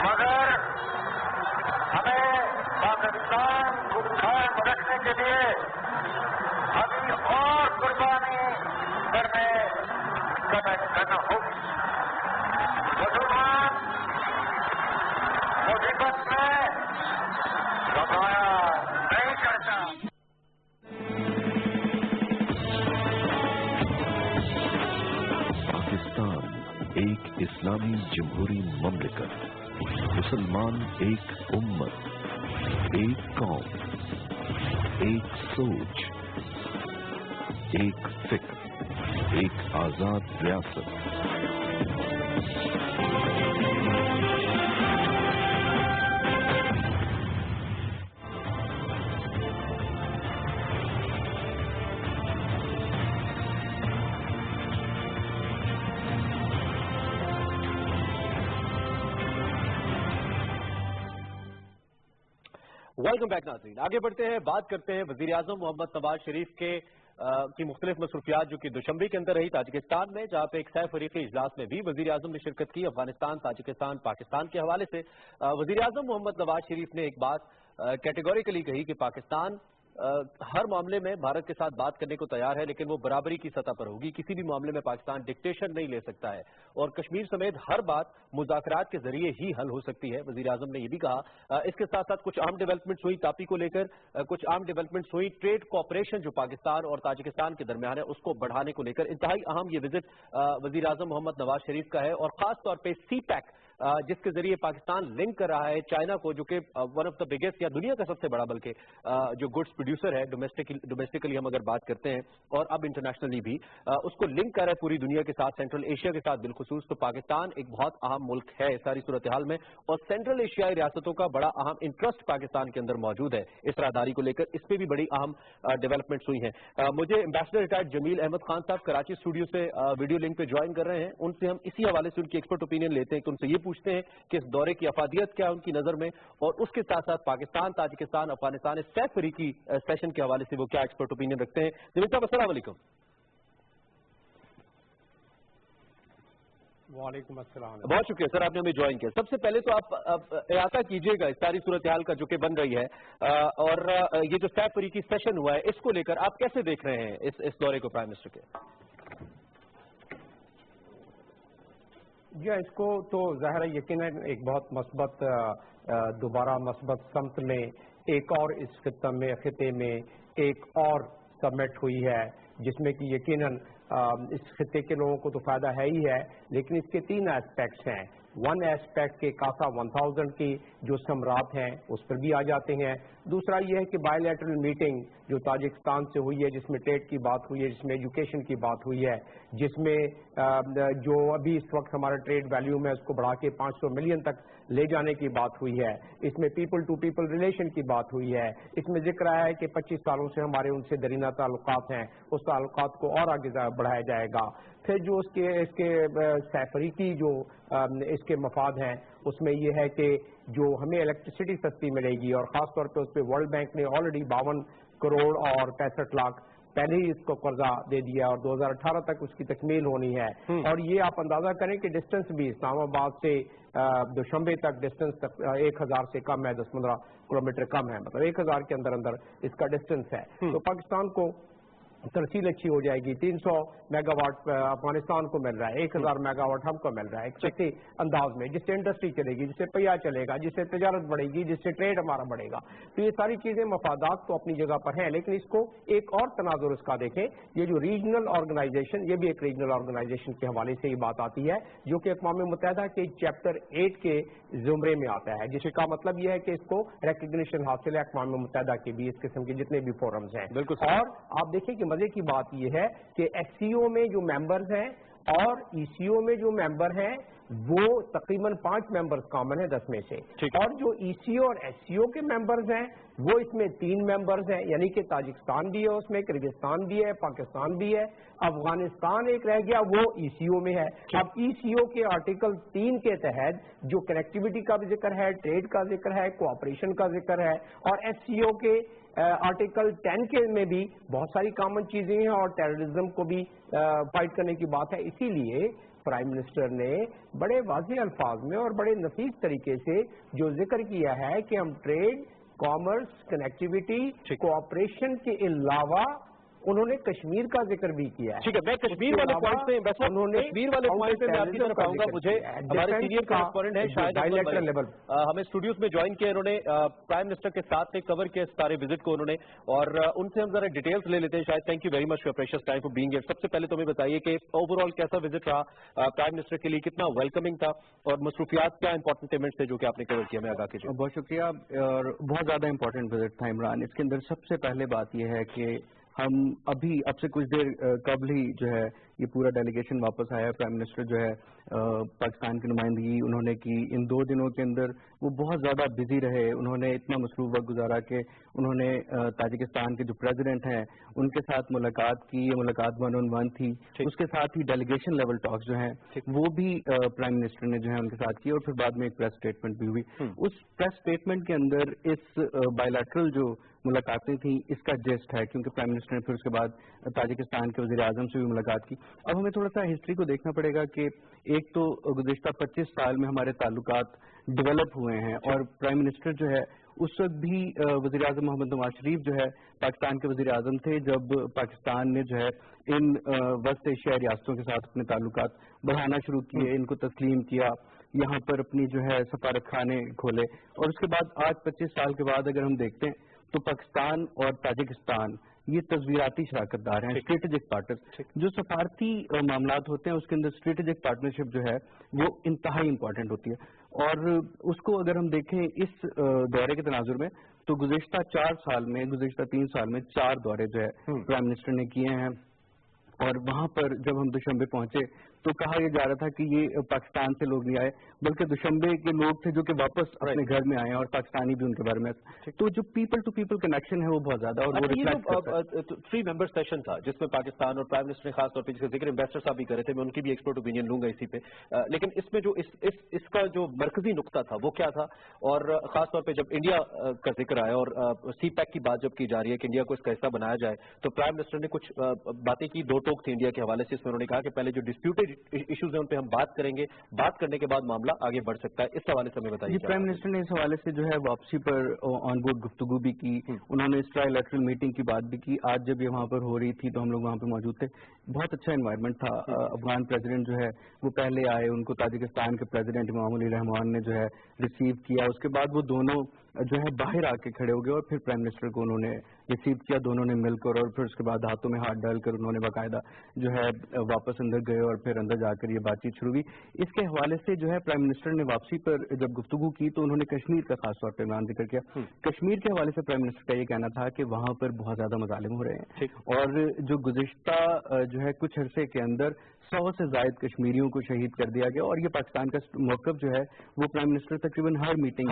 मगर हमें पाकिस्तान को कायम रखने के लिए अभी और कुर्बानी करना होगी। मुसलमान मुसीबत में घबराया नहीं करता। पाकिस्तान एक इस्लामी जमहूरी ममलिकत, मुसलमान एक उम्मत, एक कौम, एक सोच, एक फिक्र, एक आजाद रियासत। वेलकम बैक नाज़रीन, आगे बढ़ते हैं, बात करते हैं वज़ीर आज़म मोहम्मद नवाज शरीफ की मुख्तलिफ मसरूफियात जो कि दुशंबे के अंदर रही ताजिकिस्तान में, जहाँ पे एक सह फरीकी इजलास में भी वज़ीर आज़म ने शिरकत की। अफगानिस्तान, ताजिकिस्तान, पाकिस्तान के हवाले से वज़ीर आज़म मोहम्मद नवाज शरीफ ने एक बात कैटेगोरिकली कही कि पाकिस्तान हर मामले में भारत के साथ बात करने को तैयार है, लेकिन वो बराबरी की सतह पर होगी। किसी भी मामले में पाकिस्तान डिक्टेशन नहीं ले सकता है और कश्मीर समेत हर बात मुज़ाकरात के जरिए ही हल हो सकती है। वज़ीर आज़म ने यह भी कहा। इसके साथ साथ कुछ अहम डेवलपमेंट्स हुई तापी को लेकर, कुछ अहम डेवलपमेंट्स हुई ट्रेड कोऑपरेशन जो पाकिस्तान और ताजिकिस्तान के दरमियान है उसको बढ़ाने को लेकर। इंतहाई अहम ये विजिट वज़ीर आज़म मोहम्मद नवाज शरीफ का है और खास तौर पर CPEC जिसके जरिए पाकिस्तान लिंक कर रहा है चाइना को, जो कि वन ऑफ द बिगेस्ट या दुनिया का सबसे बड़ा बल्कि जो गुड्स प्रोड्यूसर है डोमेस्टिकली हम अगर बात करते हैं और अब इंटरनेशनली भी उसको लिंक कर रहा है पूरी दुनिया के साथ, सेंट्रल एशिया के साथ बिलखुसूस। तो पाकिस्तान एक बहुत अहम मुल्क है इस सारी सूरत हाल में और सेंट्रल एशियाई रियासतों का बड़ा अहम इंटरेस्ट पाकिस्तान के अंदर मौजूद है इस राहदारी को लेकर। इस पर भी बड़ी अहम डेवलपमेंट्स हुई हैं। मुझे एम्बेसडर रिटायर्ड जमील अहमद खान साहब कराची स्टूडियो से वीडियो लिंक पे ज्वाइन कर रहे हैं। उनसे हम इसी हवाले से उनकी एक्सपर्ट ओपिनियन लेते हैं कि उनसे ये पूछते हैं कि इस दौरे की अफादियत क्या है उनकी नजर में, और उसके साथ साथ पाकिस्तान, ताजिकिस्तान, अफगानिस्तान इस सह फरीकी सेशन के हवाले से वो क्या एक्सपर्ट ओपिनियन रखते हैं। जमील साहब अस्सलाम वालेकुम। वालेकुम अस्सलाम। बहुत शुक्रिया सर, आपने हमें ज्वाइन किया। सबसे पहले तो आप इहाता कीजिएगा इस सारी सूरत हाल का जो कि बन रही है और ये जो सह फरीकी सेशन हुआ है इसको लेकर आप कैसे देख रहे हैं इस दौरे को प्राइम मिनिस्टर के? जी, इसको तो ज़ाहिर है यकीनन एक बहुत मस्बत दोबारा मस्बत समत में एक और इस खिते में एक और समिट हुई है जिसमें कि यकीनन इस खिते के लोगों को तो फ़ायदा है ही है, लेकिन इसके 3 एस्पेक्ट्स हैं। वन एस्पेक्ट के कासा 1000 की जो समरात हैं उस पर भी आ जाते हैं। दूसरा ये है कि बायलैटरल मीटिंग जो ताजिकिस्तान से हुई है जिसमें ट्रेड की बात हुई है, जिसमें एजुकेशन की बात हुई है, जिसमें जो अभी इस वक्त हमारा ट्रेड वैल्यू में उसको बढ़ा के 500 मिलियन तक ले जाने की बात हुई है, इसमें पीपल टू पीपल रिलेशन की बात हुई है, इसमें जिक्र आया है कि 25 सालों से हमारे उनसे दरीना ताल्लुकात हैं, उस ताल्लुकात को और आगे बढ़ाया जाएगा। फिर जो इसके सैफरीकी जो इसके मफाद हैं उसमें यह है कि जो हमें इलेक्ट्रिसिटी सस्ती मिलेगी और ख़ास तौर पे उस पर वर्ल्ड बैंक ने ऑलरेडी 52 करोड़ और 65 लाख पहले ही इसको कर्जा दे दिया और 2018 तक उसकी तकमील होनी है। और ये आप अंदाजा करें कि डिस्टेंस भी इस्लामाबाद से दुशंबे तक डिस्टेंस 1000 से कम है, 10-15 किलोमीटर कम है, मतलब 1000 के अंदर अंदर इसका डिस्टेंस है। तो पाकिस्तान को तरसील अच्छी हो जाएगी। 300 मेगावाट अफगानिस्तान को मिल रहा है, 1000 मेगावाट हमको मिल रहा है एक सस्ते अंदाज में, जिससे इंडस्ट्री चलेगी, जिससे पहिया चलेगा, जिससे तजारत बढ़ेगी, जिससे ट्रेड हमारा बढ़ेगा। तो ये सारी चीजें मफादात तो अपनी जगह पर हैं, लेकिन इसको एक और तनाजुर इसका देखें। ये जो रीजनल ऑर्गेनाइजेशन, ये भी एक रीजनल ऑर्गेनाइजेशन के हवाले से ये बात आती है जो कि अक़वाम मुत्तहिदा के चैप्टर 8 के जुमरे में आता है, जिसका मतलब यह है कि इसको रिकग्निशन हासिल है अक़वाम मुत्तहिदा के भी, इस किस्म के जितने भी फोरम्स हैं। बिल्कुल। और आप देखें कि मजे की बात यह है कि SCO में जो मेंबर्स हैं और ECO में जो मेंबर हैं वो तकरीबन 5 मेंबर्स कॉमन है 10 में से, और जो ECO और SCO के मेंबर्स हैं वो इसमें 3 मेंबर्स हैं, यानी कि ताजिकिस्तान भी है उसमें, किर्गिस्तान भी है, पाकिस्तान भी है, अफगानिस्तान एक रह गया वो ECO में है। अब ECO के आर्टिकल 3 के तहत जो कनेक्टिविटी का भी जिक्र है, ट्रेड का जिक्र है, कोऑपरेशन का जिक्र है, और SCO के आर्टिकल 10 के में भी बहुत सारी कॉमन चीजें हैं और टेररिज्म को भी फाइट करने की बात है। इसीलिए प्राइम मिनिस्टर ने बड़े वाज़ेह अल्फाज में और बड़े नफीस तरीके से जो जिक्र किया है कि हम ट्रेड, कॉमर्स, कनेक्टिविटी, कोऑपरेशन के अलावा انہوں نے کشمیر کا ذکر بھی کیا ہے. ٹھیک ہے, میں کشمیر والے پوائنٹ پہ کشمیر والے پوائنٹ پہ میں آپ کی طرف آؤں گا. مجھے ہمارے سینئر کورسپونڈنٹ ہے شاہد لیول ہمیں اسٹوڈیوز میں جوائن کیا, انہوں نے پرائم منسٹر کے ساتھ کور کیا سارے وزٹ کو انہوں نے, اور ان سے ہم ذرا ڈیٹیلز لے لیتے ہیں. شاید thank you very much for precious time for being here. سب سے پہلے تو ہمیں بتائیے کہ اوور آل کیسا وزٹ رہا پرائم منسٹر کے لیے, کتنا ویلکمنگ تھا, اور مصروفیات کیا امپورٹنٹ ایونٹس تھے جو کہ آپ نے کور کیا, میں آگاہ کیجیے. بہت شکریہ, اور بہت زیادہ امپورٹنٹ وزٹ تھا عمران. اس کے اندر سب سے پہلے بات یہ ہے کہ ہم اب سے کچھ دیر قبل ہی جو ہے یہ پورا ڈیلیگیشن واپس آیا. پرائم منسٹر جو ہے پاکستان کی نمائندگی انہوں نے کی. ان 2 دنوں کے اندر وہ بہت زیادہ بزی رہے, انہوں نے اتنا مصروف وقت گزارا کہ انہوں نے تاجکستان کے جو پریزیڈنٹ ہیں ان کے ساتھ ملاقات کی. یہ ملاقات 1 on 1 تھی. اس کے ساتھ ہی ڈیلیگیشن لیول ٹاکس جو ہیں وہ بھی پرائم منسٹر نے جو ہے ان کے ساتھ کی, اور پھر بعد میں ایک پریس اسٹیٹمنٹ بھی ہوئی. اس پریس اسٹیٹمنٹ کے اندر اس بائیلیٹرل جو ملاقاتیں تھیں اس کا جسٹ ہے, کیونکہ پرائم منسٹر نے پھر اس کے بعد تاجکستان کے وزیر اعظم سے بھی ملاقات کی. اب ہمیں تھوڑا سا ہسٹری کو دیکھنا پڑے گا کہ ایک تو گزشتہ 25 سال میں ہمارے تعلقات ڈیولپ ہوئے ہیں, اور پرائم منسٹر جو ہے اس وقت بھی وزیر اعظم محمد نواز شریف جو ہے پاکستان کے وزیر اعظم تھے جب پاکستان نے جو ہے ان وسط ایشیائی ریاستوں کے ساتھ اپنے تعلقات بڑھانا شروع کیے, ان کو تسلیم کیا, یہاں پر اپنی جو ہے سفارت خانے کھولے. اور اس کے بعد آج 25 سال کے بعد اگر ہم دیکھتے ہیں تو پاکستان اور تاجکستان یہ تصویراتی شراکت دار ہیں, اسٹریٹجک پارٹنر. جو سفارتی معاملات ہوتے ہیں اس کے اندر اسٹریٹجک پارٹنرشپ جو ہے وہ انتہائی امپورٹنٹ ہوتی ہے, اور اس کو اگر ہم دیکھیں اس دورے کے تناظر میں تو گزشتہ 3 سال میں 4 دورے جو ہے پرائم منسٹر نے کیے ہیں. اور وہاں پر جب ہم دوشنبے پہنچے تو کہا یہ جا رہا تھا کہ یہ پاکستان سے لوگ نہیں آئے بلکہ دوشنبے کے لوگ تھے جو کہ واپس اپنے گھر میں آئے, اور پاکستانی بھی ان کے بارے میں. تو جو پیپل ٹو پیپل کنیکشن ہے وہ بہت زیادہ, اور وہ 3 ممبر سیشن تھا جس میں پاکستان اور پرائم منسٹر نے خاص طور پہ جس کا ذکر انویسٹر صاحب بھی کرے تھے, میں ان کی بھی ایکسپرٹ اوپینین لوں گا اسی پہ. لیکن اس میں جو اس کا جو مرکزی نقطہ تھا وہ کیا تھا, اور خاص طور پہ جب انڈیا کا ذکر آیا اور سی پیک کی بات جب کی جا رہی ہے کہ انڈیا کو اس کا حصہ بنایا جائے, تو پرائم منسٹر نے کچھ باتیں کی, 2 ٹوک تھی انڈیا کے حوالے سے. اس میں انہوں نے کہا کہ پہلے جو ڈسپیوٹڈ ایشوز ہیں ان پہ ہم بات کریں گے, بات کرنے کے بعد معاملہ آگے بڑھ سکتا ہے. اس حوالے سے ہمیں بتائیے. پرائم منسٹر نے اس حوالے سے جو ہے واپسی پر آن بورڈ گفتگو بھی کی, انہوں نے ٹرائی لیٹرل میٹنگ کی بات بھی کی. آج جب یہ وہاں پر ہو رہی تھی تو ہم لوگ وہاں پہ موجود تھے, بہت اچھا انوائرمنٹ تھا. افغان پریزیڈنٹ جو ہے وہ پہلے آئے, ان کو تاجکستان کے پریزیڈنٹ امام علی رحمان نے جو ہے ریسیو کیا. اس کے بعد وہ دونوں جو ہے باہر آ کے کھڑے ہو گئے اور پھر پرائم منسٹر کو انہوں نے ریسیو کیا, دونوں نے مل کر, اور پھر اس کے بعد ہاتھوں میں ہاتھ ڈال کر انہوں نے باقاعدہ جو ہے واپس اندر گئے اور پھر اندر جا کر یہ بات چیت شروع ہوئی. اس کے حوالے سے جو ہے پرائم منسٹر نے واپسی پر جب گفتگو کی تو انہوں نے کشمیر کا خاص طور پہ ذکر کیا. کشمیر کے حوالے سے پرائم منسٹر کا یہ کہنا تھا کہ وہاں پر بہت زیادہ مظالم ہو رہے ہیں, اور جو گزشتہ جو ہے کچھ عرصے کے اندر 100 سے زائد کشمیریوں کو شہید کر دیا گیا, اور یہ پاکستان کا موقف جو ہے وہ پرائم منسٹر تقریباً ہر میٹنگ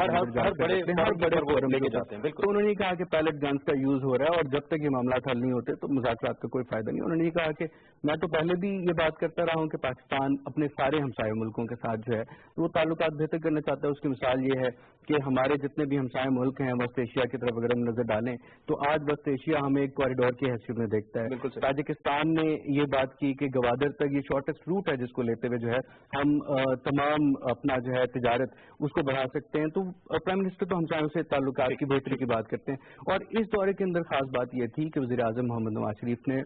تو انہوں نے کہا کہ پیلٹ گنز کا یوز ہو رہا ہے, اور جب تک یہ معاملات حل نہیں ہوتے تو مذاکرات کا کوئی فائدہ نہیں. انہوں نے کہا کہ میں تو پہلے بھی یہ بات کرتا رہا ہوں کہ پاکستان اپنے سارے ہمسائے ملکوں کے ساتھ جو ہے وہ تعلقات بہتر کرنا چاہتا ہے. اس کی مثال یہ ہے کہ ہمارے جتنے بھی ہمسائے ملک ہیں وسط ایشیا کی طرف اگر ہم نظر ڈالیں تو آج وسط ایشیا ہمیں ایک کوریڈور کی حیثیت میں دیکھتا ہے. تاجکستان نے یہ بات کی کہ گوادر تک یہ شارٹیسٹ روٹ ہے جس کو لیتے ہوئے جو ہے ہم تمام اپنا جو ہے تجارت اس کو بڑھا سکتے ہیں. تو پرائم منسٹر تو ہمسایوں سے تعلقات کی بہتری کی بات کرتے ہیں, اور اس دورے کے اندر خاص بات یہ تھی کہ وزیر اعظم محمد نواز شریف نے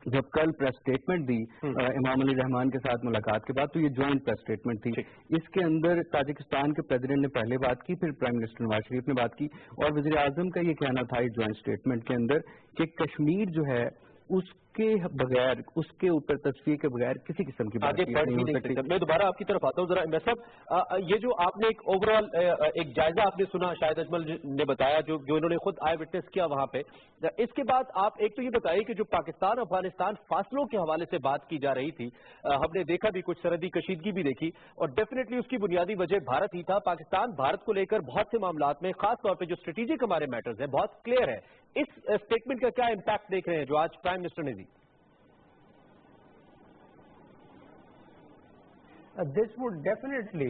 جب کل پریس اسٹیٹمنٹ دی امام علی رحمان کے ساتھ ملاقات کے بعد, تو یہ جوائنٹ پریس اسٹیٹمنٹ تھی. اس کے اندر تاجکستان کے پریزیڈنٹ نے پہلے بات کی, پھر پرائم منسٹر نواز شریف نے بات کی, اور وزیر اعظم کا یہ کہنا تھا اس جوائنٹ اسٹیٹمنٹ کے اندر کہ کشمیر جو ہے اس کے بغیر, اس کے اوپر تصفیے کے بغیر کسی قسم کی بات نہیں ہو سکتی. میں دوبارہ آپ کی طرف آتا ہوں. ذرا صاحب یہ جو آپ نے ایک اوور آل ایک جائزہ آپ نے سنا, شاہد اجمل نے بتایا جو انہوں نے خود آئی وٹنس کیا وہاں پہ, اس کے بعد آپ ایک تو یہ بتائیے کہ جو پاکستان افغانستان فاصلوں کے حوالے سے بات کی جا رہی تھی, ہم نے دیکھا بھی کچھ سرحدی کشیدگی بھی دیکھی, اور ڈیفینیٹلی اس کی بنیادی وجہ بھارت ہی تھا. پاکستان بھارت کو لے کر بہت سے معاملات میں خاص طور پہ جو اسٹریٹجک ہمارے میٹرز ہیں بہت کلیئر ہے. اس اسٹیٹمنٹ کا کیا امپیکٹ دیکھ رہے ہیں جو آج پرائم منسٹر نے دی؟ This would definitely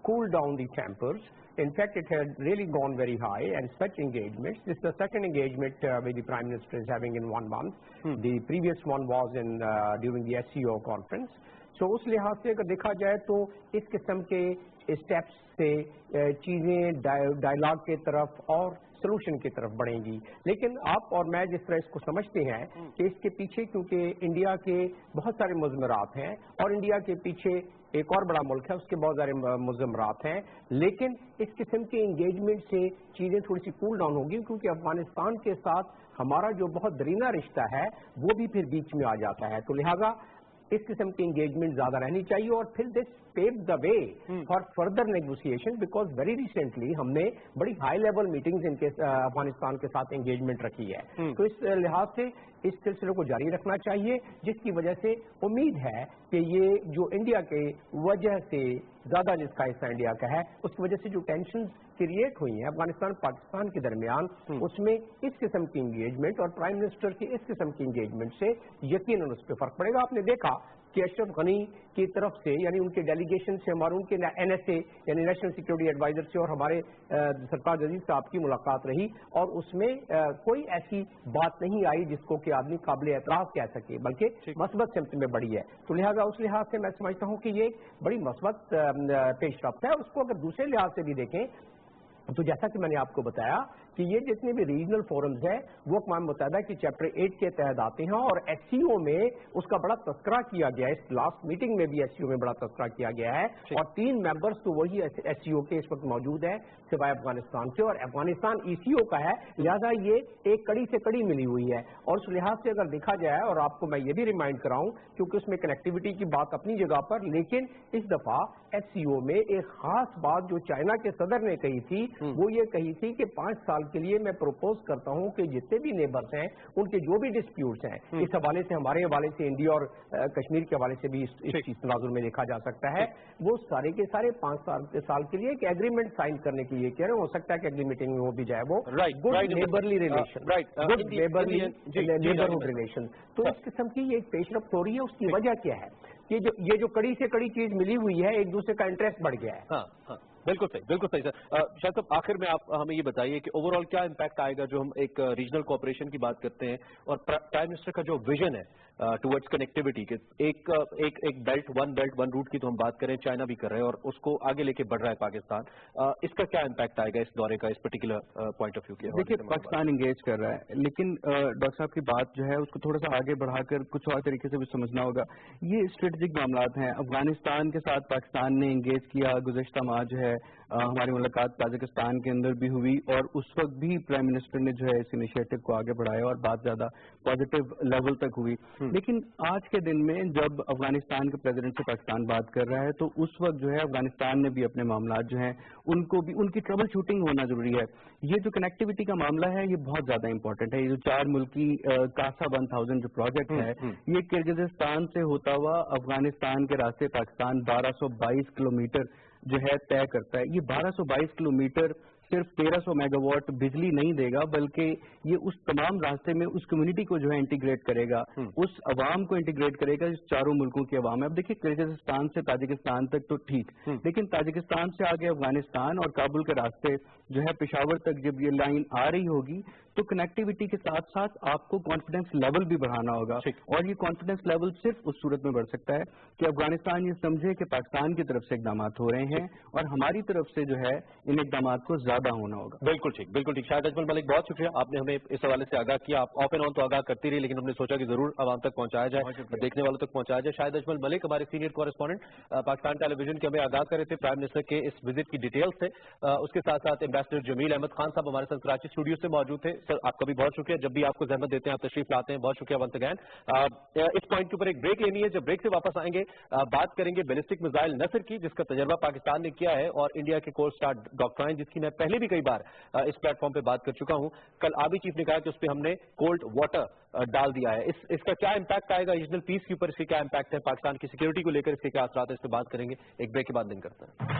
cool down the tempers. In fact, it had really gone very high, and such engagements, this is the second engagement which the Prime Minister is having in 1 month. The previous one was during the SCO conference. So اس لحاظ سے اگر دیکھا جائے تو اس قسم کے steps سے چیزیں ڈائلاگ کے طرف اور सोल्यूशन की तरफ बढ़ेंगी। लेकिन आप और मैं जिस तरह इसको समझते हैं कि इसके पीछे क्योंकि इंडिया के बहुत सारे मुज़मरात हैं और इंडिया के पीछे एक और बड़ा मुल्क है, उसके बहुत सारे मुज़मरात हैं, लेकिन इस किस्म के इंगेजमेंट से चीज़ें थोड़ी सी कूल डाउन होंगी, क्योंकि अफगानिस्तान के साथ हमारा जो बहुत दरीना रिश्ता है वो भी फिर बीच में आ जाता है। तो लिहाजा इस किस्म की इंगेजमेंट ज्यादा रहनी चाहिए और फिर this pave the way for further negotiation, because very recently हमने बड़ी हाई लेवल मीटिंग्स इनके अफगानिस्तान के साथ एंगेजमेंट रखी है। तो इस लिहाज से इस सिलसिले को जारी रखना चाहिए, जिसकी वजह से उम्मीद है कि ये जो इंडिया के वजह से ज्यादा जिसका हिस्सा इंडिया का है उसकी वजह से जो टेंशन क्रिएट हुई है अफगानिस्तान पाकिस्तान के दरमियान, उसमें इस किस्म की इंगेजमेंट और प्राइम मिनिस्टर की इस किस्म की इंगेजमेंट से यकीनन उस पर फर्क पड़ेगा। आपने देखा कि अशरफ गनी की तरफ से यानी उनके डेलीगेशन से हमारे उनके NSA यानी नेशनल सिक्योरिटी एडवाइजर से और हमारे सरफराज अजीज साहब की मुलाकात रही और उसमें कोई ऐसी बात नहीं आई जिसको कि आदमी काबिल एतराज कह सके, बल्कि मस्बत सिमत में बढ़ी है। तो लिहाजा उस लिहाज से मैं समझता हूँ कि ये बड़ी मस्बत पेशरफ्त है। उसको अगर दूसरे लिहाज से भी देखें तो जैसा कि मैंने आपको बताया कि ये जितने भी रीजनल फोरम्स हैं वो अक़वाम मुत्तहिदा की चैप्टर 8 के तहत आते हैं और SCO में उसका बड़ा तस्करा किया गया है। इस लास्ट मीटिंग में भी SCO में बड़ा तस्करा किया गया है और 3 मेंबर्स तो वही SCO के इस वक्त मौजूद है सिवाय अफगानिस्तान के, और अफगानिस्तान ECO का है, लिहाजा ये एक कड़ी से कड़ी मिली हुई है। और उस लिहाज से अगर देखा जाए, और आपको मैं ये भी रिमाइंड कराऊं क्योंकि उसमें कनेक्टिविटी की बात अपनी जगह पर, लेकिन इस दफा SCO में एक खास बात जो चाइना के सदर ने कही थी वो ये कही थी कि 5 साल के लिए मैं प्रपोज करता हूं कि जितने भी नेबर्स हैं उनके जो भी डिस्प्यूट्स हैं, इस हवाले से हमारे हवाले से इंडिया और कश्मीर के हवाले से भी इस तनाजुर में देखा जा सकता है, वो सारे के सारे 5 साल के लिए एक एग्रीमेंट साइन करने के लिए कह रहे हैं। हो सकता है कि अगली मीटिंग में वो भी जाए, वो good neighbourly relation, good neighbourly neighbourhood relation. तो इस किस्म की एक पेशरफ्त हो रही है। उसकी वजह क्या है? ये जो कड़ी से कड़ी चीज मिली हुई है, एक दूसरे का इंटरेस्ट बढ़ गया है। हाँ, बिल्कुल सही सर। शायद साहब आखिर में आप हमें ये बताइए कि ओवरऑल क्या इम्पैक्ट आएगा जो हम एक रीजनल कोऑपरेशन की बात करते हैं और प्राइम मिनिस्टर का जो विजन है टुवर्ड्स कनेक्टिविटी के, एक बेल्ट वन रूट की तो हम बात करें, चाइना भी कर रहे हैं और उसको आगे लेके बढ़ रहा है पाकिस्तान, इसका क्या इम्पैक्ट आएगा इस दौरे का, इस पर्टिकुलर पॉइंट ऑफ व्यू के? देखिए, पाकिस्तान इंगेज कर रहा है, लेकिन डॉक्टर साहब की बात जो है उसको थोड़ा सा आगे बढ़ाकर कुछ और तरीके से भी समझना होगा। ये स्ट्रेटेजिक मामलात हैं। अफगानिस्तान के साथ पाकिस्तान ने इंगेज किया, गुज़श्ता माह जो है हमारी मुलाकात ताजिकिस्तान के अंदर भी हुई और उस वक्त भी प्राइम मिनिस्टर ने जो है इस इनिशिएटिव को आगे बढ़ाया और बात ज्यादा पॉजिटिव लेवल तक हुई। लेकिन आज के दिन में जब अफगानिस्तान के प्रेसिडेंट से पाकिस्तान बात कर रहा है तो उस वक्त जो है अफगानिस्तान ने भी अपने मामला जो हैं उनको भी, उनकी ट्रबल शूटिंग होना जरूरी है। ये जो कनेक्टिविटी का मामला है ये बहुत ज्यादा इंपॉर्टेंट है। ये जो 4 मुल्की कासा 1000 जो प्रोजेक्ट है ये किर्गिज़स्तान से होता हुआ अफगानिस्तान के रास्ते पाकिस्तान 1222 किलोमीटर जो है तय करता है। ये 1222 किलोमीटर सिर्फ 1300 मेगावाट बिजली नहीं देगा, बल्कि ये उस तमाम रास्ते में उस कम्युनिटी को जो है इंटीग्रेट करेगा, उस अवाम को इंटीग्रेट करेगा जिस चारों मुल्कों की अवाम है। अब देखिए, किर्गिज़स्तान से ताजिकिस्तान तक तो ठीक, लेकिन ताजिकिस्तान से आगे अफगानिस्तान और काबुल के रास्ते जो है पेशावर तक जब ये लाइन आ रही होगी तो कनेक्टिविटी के साथ साथ आपको कॉन्फिडेंस लेवल भी बढ़ाना होगा। और ये कॉन्फिडेंस लेवल सिर्फ उस सूरत में बढ़ सकता है कि अफगानिस्तान ये समझे कि पाकिस्तान की तरफ से इकदाम हो रहे हैं और हमारी तरफ से जो है इन इकदाम को ज्यादा होना होगा। बिल्कुल ठीक। शाहिद अजमल मलिक, बहुत शुक्रिया, आपने हमें इस हवाले से आगाह किया। आप ऑफ एंड ऑन तो आगाह करती रही, लेकिन हमने सोचा कि जरूर आवाम तक पहुंचाया जाए, देखने वालों तक पहुंचाया जाए। शाहिद अजमल मलिक हमारे सीनियर कॉरेस्पॉन्डेंट पाकिस्तान टेलीविजन के हमें आगाह कर रहे थे प्राइम मिनिस्टर के इस विजिट की डिटेल्स से। उसके साथ साथ एम्बेसडर जमील अहमद खान साहब हमारे साथ कराची स्टूडियो से मौजूद थे। सर, आपका भी बहुत शुक्रिया, जब भी आपको जहमत देते हैं आप तशरीफ लाते हैं, बहुत शुक्रिया वंस अगैन। इस पॉइंट के ऊपर एक ब्रेक लेनी है, जब ब्रेक से वापस आएंगे बात करेंगे बैलिस्टिक मिसाइल नसर की, जिसका तजर्बा पाकिस्तान ने किया है, और इंडिया के कोर स्टार डॉक्ट्राइन, जिसकी मैं पहले भी कई बार इस प्लेटफॉर्म पे बात कर चुका हूं। कल आर्मी चीफ ने कहा कि उस पर हमने कोल्ड वाटर डाल दिया है। इसका क्या इंपैक्ट आएगा रीजनल पीस के ऊपर, इसके क्या इंपैक्ट है, पाकिस्तान की सिक्योरिटी को लेकर इसके क्या असरात है, इस पर बात करेंगे। एक ब्रेक के बाद दिन करते हैं।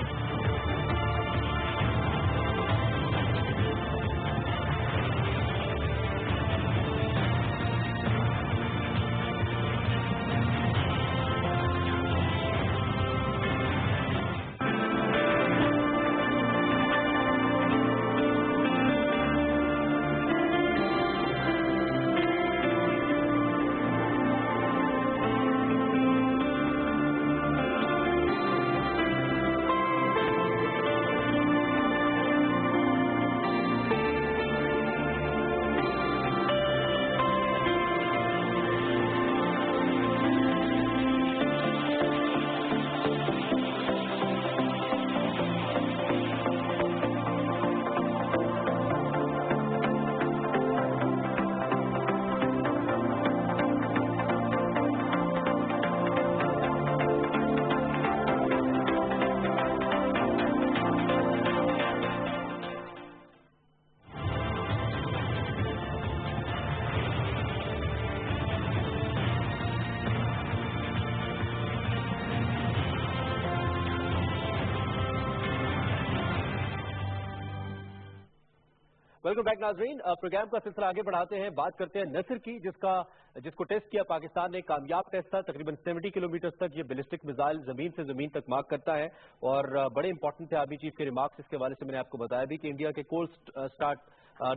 वेलकम बैक नाजरीन। प्रोग्राम का सिलसिला आगे बढ़ाते हैं, बात करते हैं नसर की, जिसको टेस्ट किया पाकिस्तान ने। कामयाब टेस्ट था, तकरीबन 70 किलोमीटर तक ये बैलिस्टिक मिसाइल जमीन से जमीन तक मार्क करता है और बड़े इंपॉर्टेंट थे आर्मी चीफ के रिमार्क्स। इसके हवाले से मैंने आपको बताया भी कि इंडिया के कोल्ड स्टार्ट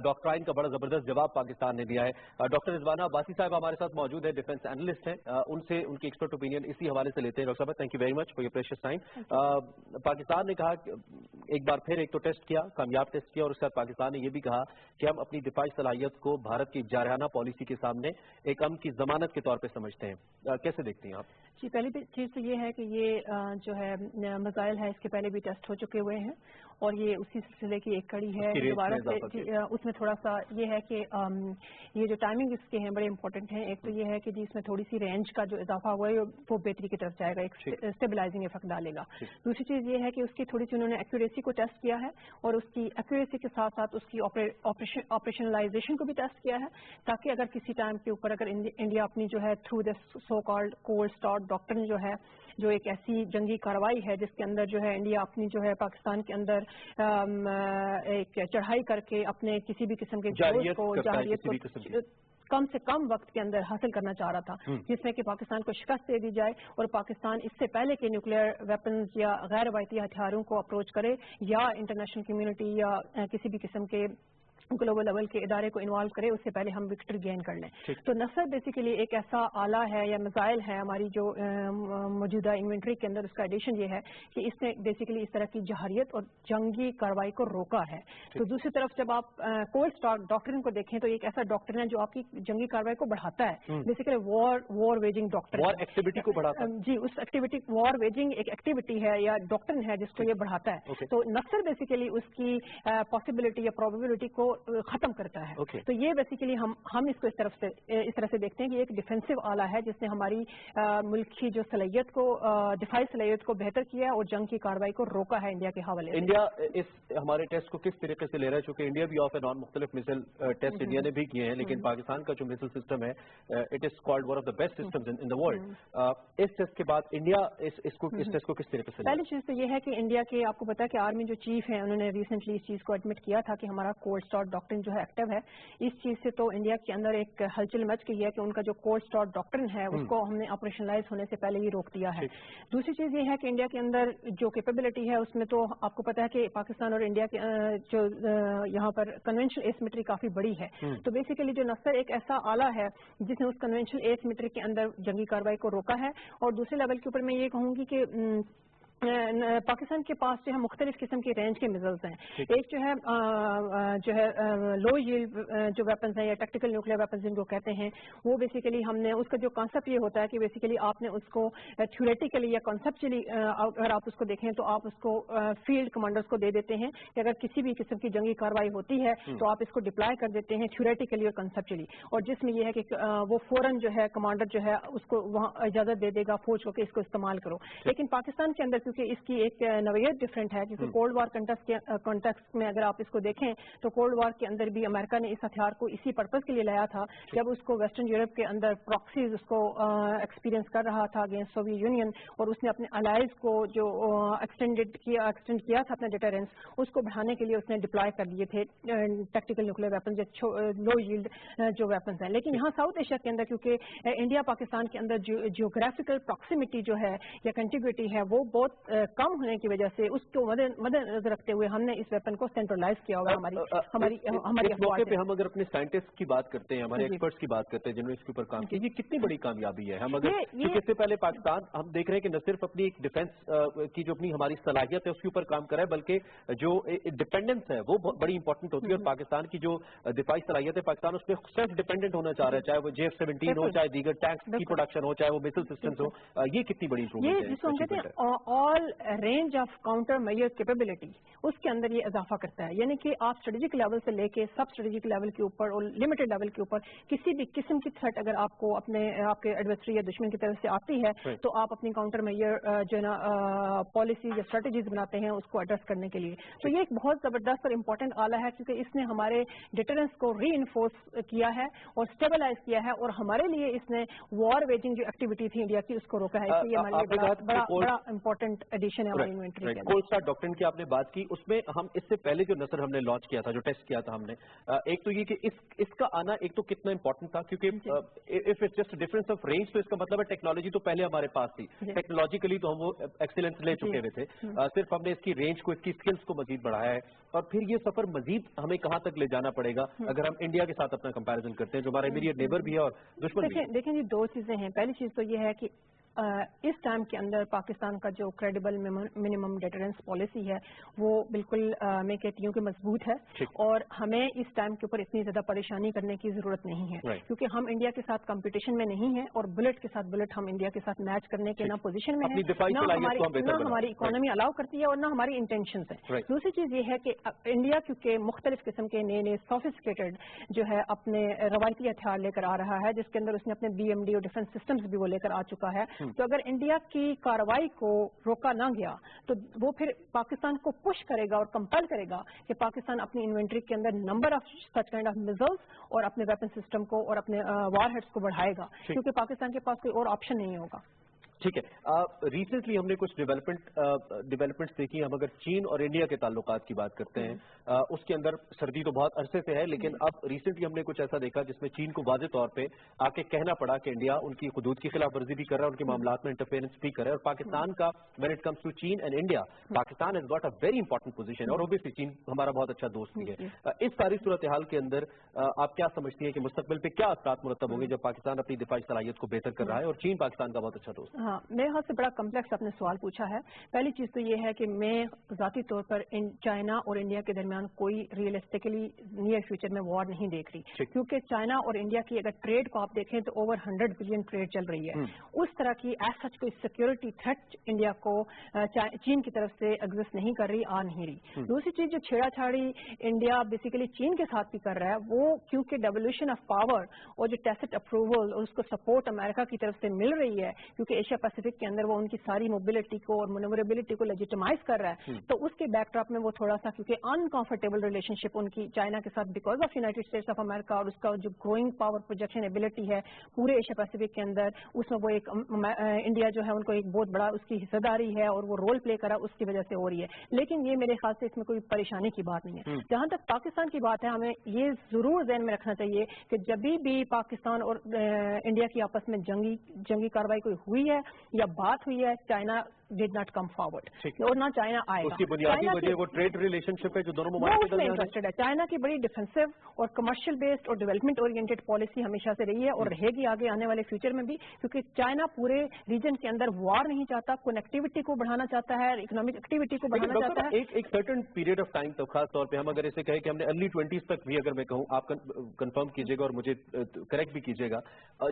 डॉक्ट्राइन का बड़ा जबरदस्त जवाब पाकिस्तान ने दिया है। डॉक्टर रिजवाना अब्बासी साहब हमारे साथ मौजूद है, डिफेंस एनालिस्ट हैं, उनसे उनकी एक्सपर्ट ओपिनियन इसी हवाले से लेते हैं। डॉक्टर साहब, thank you very much for your precious time. Pakistan ने कहा एक बार फिर एक तो टेस्ट किया, कामयाब टेस्ट किया, और उसके बाद पाकिस्तान ने यह भी कहा कि हम अपनी दिफाई सलाहियत को भारत की जारहाना पॉलिसी के सामने एक अमन की जमानत के तौर पर समझते हैं। कैसे देखती हैं आप? जी, पहली चीज़ तो ये है कि ये जो है मिसाइल है, इसके पहले भी टेस्ट हो चुके हुए हैं और ये उसी सिलसिले की एक कड़ी है। दोबारा से उसमें थोड़ा सा ये है कि ये जो टाइमिंग इसके हैं बड़े इंपॉर्टेंट हैं। एक तो ये है कि जी इसमें थोड़ी सी रेंज का जो इजाफा हुआ है वो बेहतरी की तरफ जाएगा, एक स्टेबलाइजिंग इफेक्ट डालेगा। दूसरी चीज़ ये है कि उसकी थोड़ी सी उन्होंने एक्यूरेसी को टेस्ट किया है और उसकी एक्यूरेसी के साथ साथ उसकी ऑपरेशनलाइजेशन को भी टेस्ट किया है, ताकि अगर किसी टाइम के ऊपर अगर इंडिया अपनी जो है through this so called cold start doctrine जो है, जो एक ऐसी जंगी कार्रवाई है जिसके अंदर जो है इंडिया अपनी जो है पाकिस्तान के अंदर एक चढ़ाई करके अपने किसी भी किस्म के जाहिरियत को कम से कम वक्त के अंदर हासिल करना चाह रहा था, जिसमें कि पाकिस्तान को शिकस्त दे दी जाए और पाकिस्तान इससे पहले के न्यूक्लियर वेपन्स या गैर रवायती हथियारों को अप्रोच करे या इंटरनेशनल कम्युनिटी या किसी भी किस्म के ग्लोबल लेवल के इदारे को इन्वॉल्व करे, उससे पहले हम विक्ट्री गेन कर लें। तो नसर बेसिकली एक ऐसा आला है या मिसाइल है हमारी जो मौजूदा इन्वेंट्री के अंदर, उसका एडिशन ये है कि इसने बेसिकली इस तरह की जहारियत और जंगी कार्रवाई को रोका है। तो दूसरी तरफ जब आप कोल्ड स्टार्ट डॉक्ट्रिन को देखें तो एक ऐसा डॉक्ट्रिन है जो आपकी जंगी कार्रवाई को बढ़ाता है, basically war waging doctrine, war activity को बढ़ाता है। जी, उस एक्टिविटी वॉर वेजिंग एक एक्टिविटी है या डॉक्ट्रिन है जिसको ये बढ़ाता है। तो नसर बेसिकली उसकी पॉसिबिलिटी या प्रोबेबिलिटी को खत्म करता है। तो ये बेसिकली हम इसको इस तरह से देखते हैं कि एक डिफेंसिव आला है जिसने हमारी मुल्क की जो सलाहियत को दिफाई सलाहियत को बेहतर किया और जंग की कार्रवाई को रोका है इंडिया के हवाले से। इंडिया इस हमारे टेस्ट को किस तरीके से ले रहा है? चूंकि इंडिया भी ऑफ एंड ऑन मुख्तलिफ मिसाइल टेस्ट इंडिया ने भी किए हैं, लेकिन पाकिस्तान का जो मिसाइल सिस्टम है it is called one of the best systems in the world. इस टेस्ट के बाद इंडिया इस टेस्ट को किस तरीके से? पहली चीज तो ये है कि इंडिया के, आपको पता है कि आर्मी जो चीफ है उन्होंने रिसेंटली इस चीज को एडमिट किया था कि हमारा कोल्ड स्टार्ट डॉक्ट्रिन जो है एक्टिव है। इस चीज से तो इंडिया के अंदर एक हलचल मच गई है कि उनका जो कोल्ड स्टार्ट डॉक्ट्रिन है उसको हमने ऑपरेशनलाइज होने से पहले ही रोक दिया है। दूसरी चीज ये है कि इंडिया के अंदर जो कैपेबिलिटी है उसमें तो आपको पता है कि पाकिस्तान और इंडिया के जो यहाँ पर कन्वेंशनल एसिमेट्री काफी बड़ी है। तो बेसिकली जो नसर एक ऐसा आला है जिसने उस कन्वेंशनल एसिमेट्री के अंदर जंगी कार्रवाई को रोका है। और दूसरे लेवल के ऊपर मैं ये कहूंगी कि पाकिस्तान के पास जो है मुख्तलिफ किस्म के रेंज के मिसाइल्स हैं। एक जो है लो यील्ड जो वेपन्स हैं या टैक्टिकल न्यूक्लियर वेपन्स जिनको कहते हैं, वो बेसिकली हमने उसका जो कॉन्सेप्ट ये होता है कि बेसिकली आपने उसको थ्योरेटिकली या कॉन्सेप्चुअली अगर आप उसको देखें तो आप उसको फील्ड कमांडर्स को दे देते हैं कि अगर किसी भी किस्म की जंगी कार्रवाई होती है तो आप इसको डिप्लॉय कर देते हैं थ्योरेटिकली और कॉन्सेप्चुअली, और जिसमें यह है कि वो फौरन जो है कमांडर जो है उसको वहाँ इजाजत दे देगा फौज को कि इसको इस्तेमाल करो। लेकिन पाकिस्तान के अंदर क्योंकि इसकी एक नवैयत डिफरेंट है, क्योंकि कोल्ड वार कॉन्टेक्स्ट में अगर आप इसको देखें तो कोल्ड वार के अंदर भी अमेरिका ने इस हथियार को इसी पर्पस के लिए लाया था जब उसको वेस्टर्न यूरोप के अंदर प्रॉक्सीज उसको एक्सपीरियंस कर रहा था अगेंस्ट सोवियत यूनियन, और उसने अपने अलाइज को जो एक्सटेंड किया था अपना डिटरेंस, उसको बढ़ाने के लिए उसने डिप्लॉय कर दिए थे टैक्टिकल न्यूक्लियर वेपन लो यील्ड जो वेपन्स हैं। लेकिन यहाँ साउथ एशिया के अंदर क्योंकि इंडिया पाकिस्तान के अंदर जियोग्राफिकल प्रॉक्सिमिटी जो है या कंटिग्यूटी है वो बहुत कम होने की वजह से उसको मद्देनजर रखते हुए हमने इस वेपन को सेंट्रलाइज किया हुआ हमारी मौके पे हम अगर अपने साइंटिस्ट की बात करते हैं, हमारे एक्सपर्ट्स की बात करते हैं जिन्होंने इसके ऊपर काम किया, ये कितनी बड़ी कामयाबी है। हम अगर इससे पहले पाकिस्तान हम देख रहे हैं कि न सिर्फ अपनी एक डिफेंस की जो अपनी हमारी सलाहियत है उसके ऊपर काम कर रहा है, बल्कि जो डिपेंडेंस है वो बड़ी इंपॉर्टेंट होती है। और पाकिस्तान की जो दिफाई सलाहियत है पाकिस्तान उसमें सेल्फ डिपेंडेंट होना चाह रहा है, चाहे वो JF-17 हो, चाहे दीगर टैंक्स की प्रोडक्शन हो, चाहे वो मिसाइल सिस्टम्स हो। ये कितनी बड़ी इंप्रूवमेंट है। All range of counter measure capability उसके अंदर ये इजाफा करता है, यानी कि आप स्ट्रेटेजिक लेवल से लेके सब स्ट्रेटेजिक लेवल के ऊपर और लिमिटेड लेवल के ऊपर किसी भी किस्म की थ्रेट अगर आपको आपके एडवर्सरी या दुश्मन की तरफ से आती है तो आप अपनी काउंटर मेजर जो है ना पॉलिसी या स्ट्रेटेजीज बनाते हैं उसको एड्रेस करने के लिए। तो ये एक बहुत जबरदस्त और इम्पोर्टेंट आला है क्योंकि इसने हमारे डिटरेंस को री-इन्फोर्स किया है और स्टेबलाइज किया है, और हमारे लिए इसने वॉर वेजिंग जो एक्टिविटी थी इंडिया की उसको रोका है। इसलिए हमारे लिए बड़ा इम्पोर्टेंट इंपॉर्टेंट एडिशन है हमारी इन्वेंट्री के। कोल्ड स्टार्ट डॉक्ट्रिन की आपने बात की, उसमें हम इससे पहले जो नसर हमने लॉन्च किया था, जो टेस्ट किया था हमने, एक तो ये कि इसका आना एक तो कितना इंपॉर्टेंट था, क्योंकि if it's just difference of range, तो इसका मतलब है टेक्नोलॉजी तो पहले हमारे पास थी, टेक्नोलॉजिकली तो हम वो एक्सीलेंस ले चुके हुए थे, सिर्फ हमने इसकी रेंज को, इसकी स्किल्स को मजीद बढ़ाया है। और फिर ये सफर मजीद हमें कहां तक ले जाना पड़ेगा अगर हम इंडिया के साथ अपना कंपैरिजन करते हैं, जो हमारा इमीडिएट नेबर भी है और दुश्मन भी है। देखें जी, दो चीजें हैं। पहली चीज तो ये है कि इस टाइम के अंदर पाकिस्तान का जो क्रेडिबल मिनिमम डिटरेंस पॉलिसी है वो बिल्कुल मैं कहती हूँ कि मजबूत है, और हमें इस टाइम के ऊपर इतनी ज्यादा परेशानी करने की जरूरत नहीं है, क्योंकि हम इंडिया के साथ कंपटीशन में नहीं है, और बुलेट के साथ बुलेट हम इंडिया के साथ मैच करने के ना पोजीशन में है, ना हमारी इकोनॉमी अलाउ करती है और ना हमारी इंटेंशन है। दूसरी चीज ये है कि इंडिया क्योंकि मुख्तलिफ किस्म के नए नए सोफिस्टिकेटेड जो है अपने रवायती हथियार लेकर आ रहा है, जिसके अंदर उसने अपने BMD और डिफेंस सिस्टम्स भी वो लेकर आ चुका है, तो अगर इंडिया की कार्रवाई को रोका ना गया तो वो फिर पाकिस्तान को पुश करेगा और कंपेल करेगा कि पाकिस्तान अपनी इन्वेंट्री के अंदर number of such kind of missiles और अपने वेपन सिस्टम को और अपने वार हेड्स को बढ़ाएगा, क्योंकि पाकिस्तान के पास कोई और ऑप्शन नहीं होगा। ठीक है, रिसेंटली हमने कुछ डेवलपमेंट्स देखी। हम अगर चीन और इंडिया के ताल्लुकात की बात करते हैं, उसके अंदर सर्दी तो बहुत अरसे से है, लेकिन अब रिसेंटली हमने कुछ ऐसा देखा जिसमें चीन को वाज़ेह तौर पे आके कहना पड़ा कि इंडिया उनकी हुदूद की खिलाफ वर्जी भी कर रहा है, उनके मामलात में इंटरफेरेंस भी कर रहा है, और पाकिस्तान का व्हेन इट कम्स टू चीन and India, Pakistan has got a very important position, और ओब्वियसली चीन हमारा बहुत अच्छा दोस्त भी है। इस सारी सूरत हाल के अंदर आप क्या समझती हैं कि मुस्तकबिल पे क्या असरात मुरतब होंगे जब पाकिस्तान अपनी दिफाई सलाहियत को बेहतर कर रहा है और चीन पाकिस्तान का बहुत अच्छा दोस्त? हाँ, मेरे हाथ से बड़ा कम्प्लेक्स आपने सवाल पूछा है। पहली चीज तो ये है कि मैं जाती तौर पर चाइना और इंडिया के दरमियान कोई रियलिस्टिकली नियर फ्यूचर में वॉर नहीं देख रही, क्योंकि चाइना और इंडिया की अगर ट्रेड को आप देखें तो ओवर 100 बिलियन ट्रेड चल रही है। उस तरह की एज सच कोई सिक्योरिटी थ्रेट इंडिया को चीन की तरफ से एग्जिस्ट नहीं कर रही, आ नहीं रही। दूसरी चीज जो छेड़ाछाड़ी इंडिया बेसिकली चीन के साथ भी कर रहा है, वो क्योंकि डेवोल्यूशन ऑफ पावर और जो टैसिट अप्रूवल और उसको सपोर्ट अमेरिका की तरफ से मिल रही है, क्योंकि एशिया पैसिफिक के अंदर वो उनकी सारी मोबिलिटी को और मनोवरेबिलिटी को लेजिटिमाइज कर रहा है, तो उसके बैकड्रॉप में वो थोड़ा सा क्योंकि अनकंफर्टेबल रिलेशनशिप उनकी चाइना के साथ because of United states of America और उसका जो ग्रोइंग पावर प्रोजेक्शन एबिलिटी है पूरे एशिया पैसिफिक के अंदर, उसमें वो एक इंडिया जो है उनको एक बहुत बड़ा उसकी हिस्सेदारी है और वो रोल प्ले करा, उसकी वजह से हो रही है। लेकिन ये मेरे ख्याल से इसमें कोई परेशानी की बात नहीं है। जहां तक पाकिस्तान की बात है, हमें ये जरूर ध्यान में रखना चाहिए कि जब भी पाकिस्तान और इंडिया की आपस में जंगी कार्रवाई कोई हुई है या बात हुई है, China did not come forward और ना चाइना आएगा। उसकी बुनियादी वजह वो ट्रेड रिलेशनशिप है जो दोनों मुमालिक के दरमियान इंटरेस्टेड है। चाइना की बड़ी डिफेंसिव और कमर्शियल बेस्ड और डेवलपमेंट ओरिएंटेड पॉलिसी हमेशा से रही है और रहेगी आगे आने वाले फ्यूचर में भी, क्योंकि चाइना पूरे रीजन के अंदर वार नहीं चाहता, कनेक्टिविटी को बढ़ाना चाहता है, इकोनॉमिक एक्टिविटी को बढ़ाना चाहता है। एक सर्टेन पीरियड ऑफ टाइम तो खास तौर पर हम अगर इसे कहें कि हमने अर्ली 20s तक भी अगर मैं कहूँ, आप कंफर्म कीजिएगा और मुझे करेक्ट भी कीजिएगा,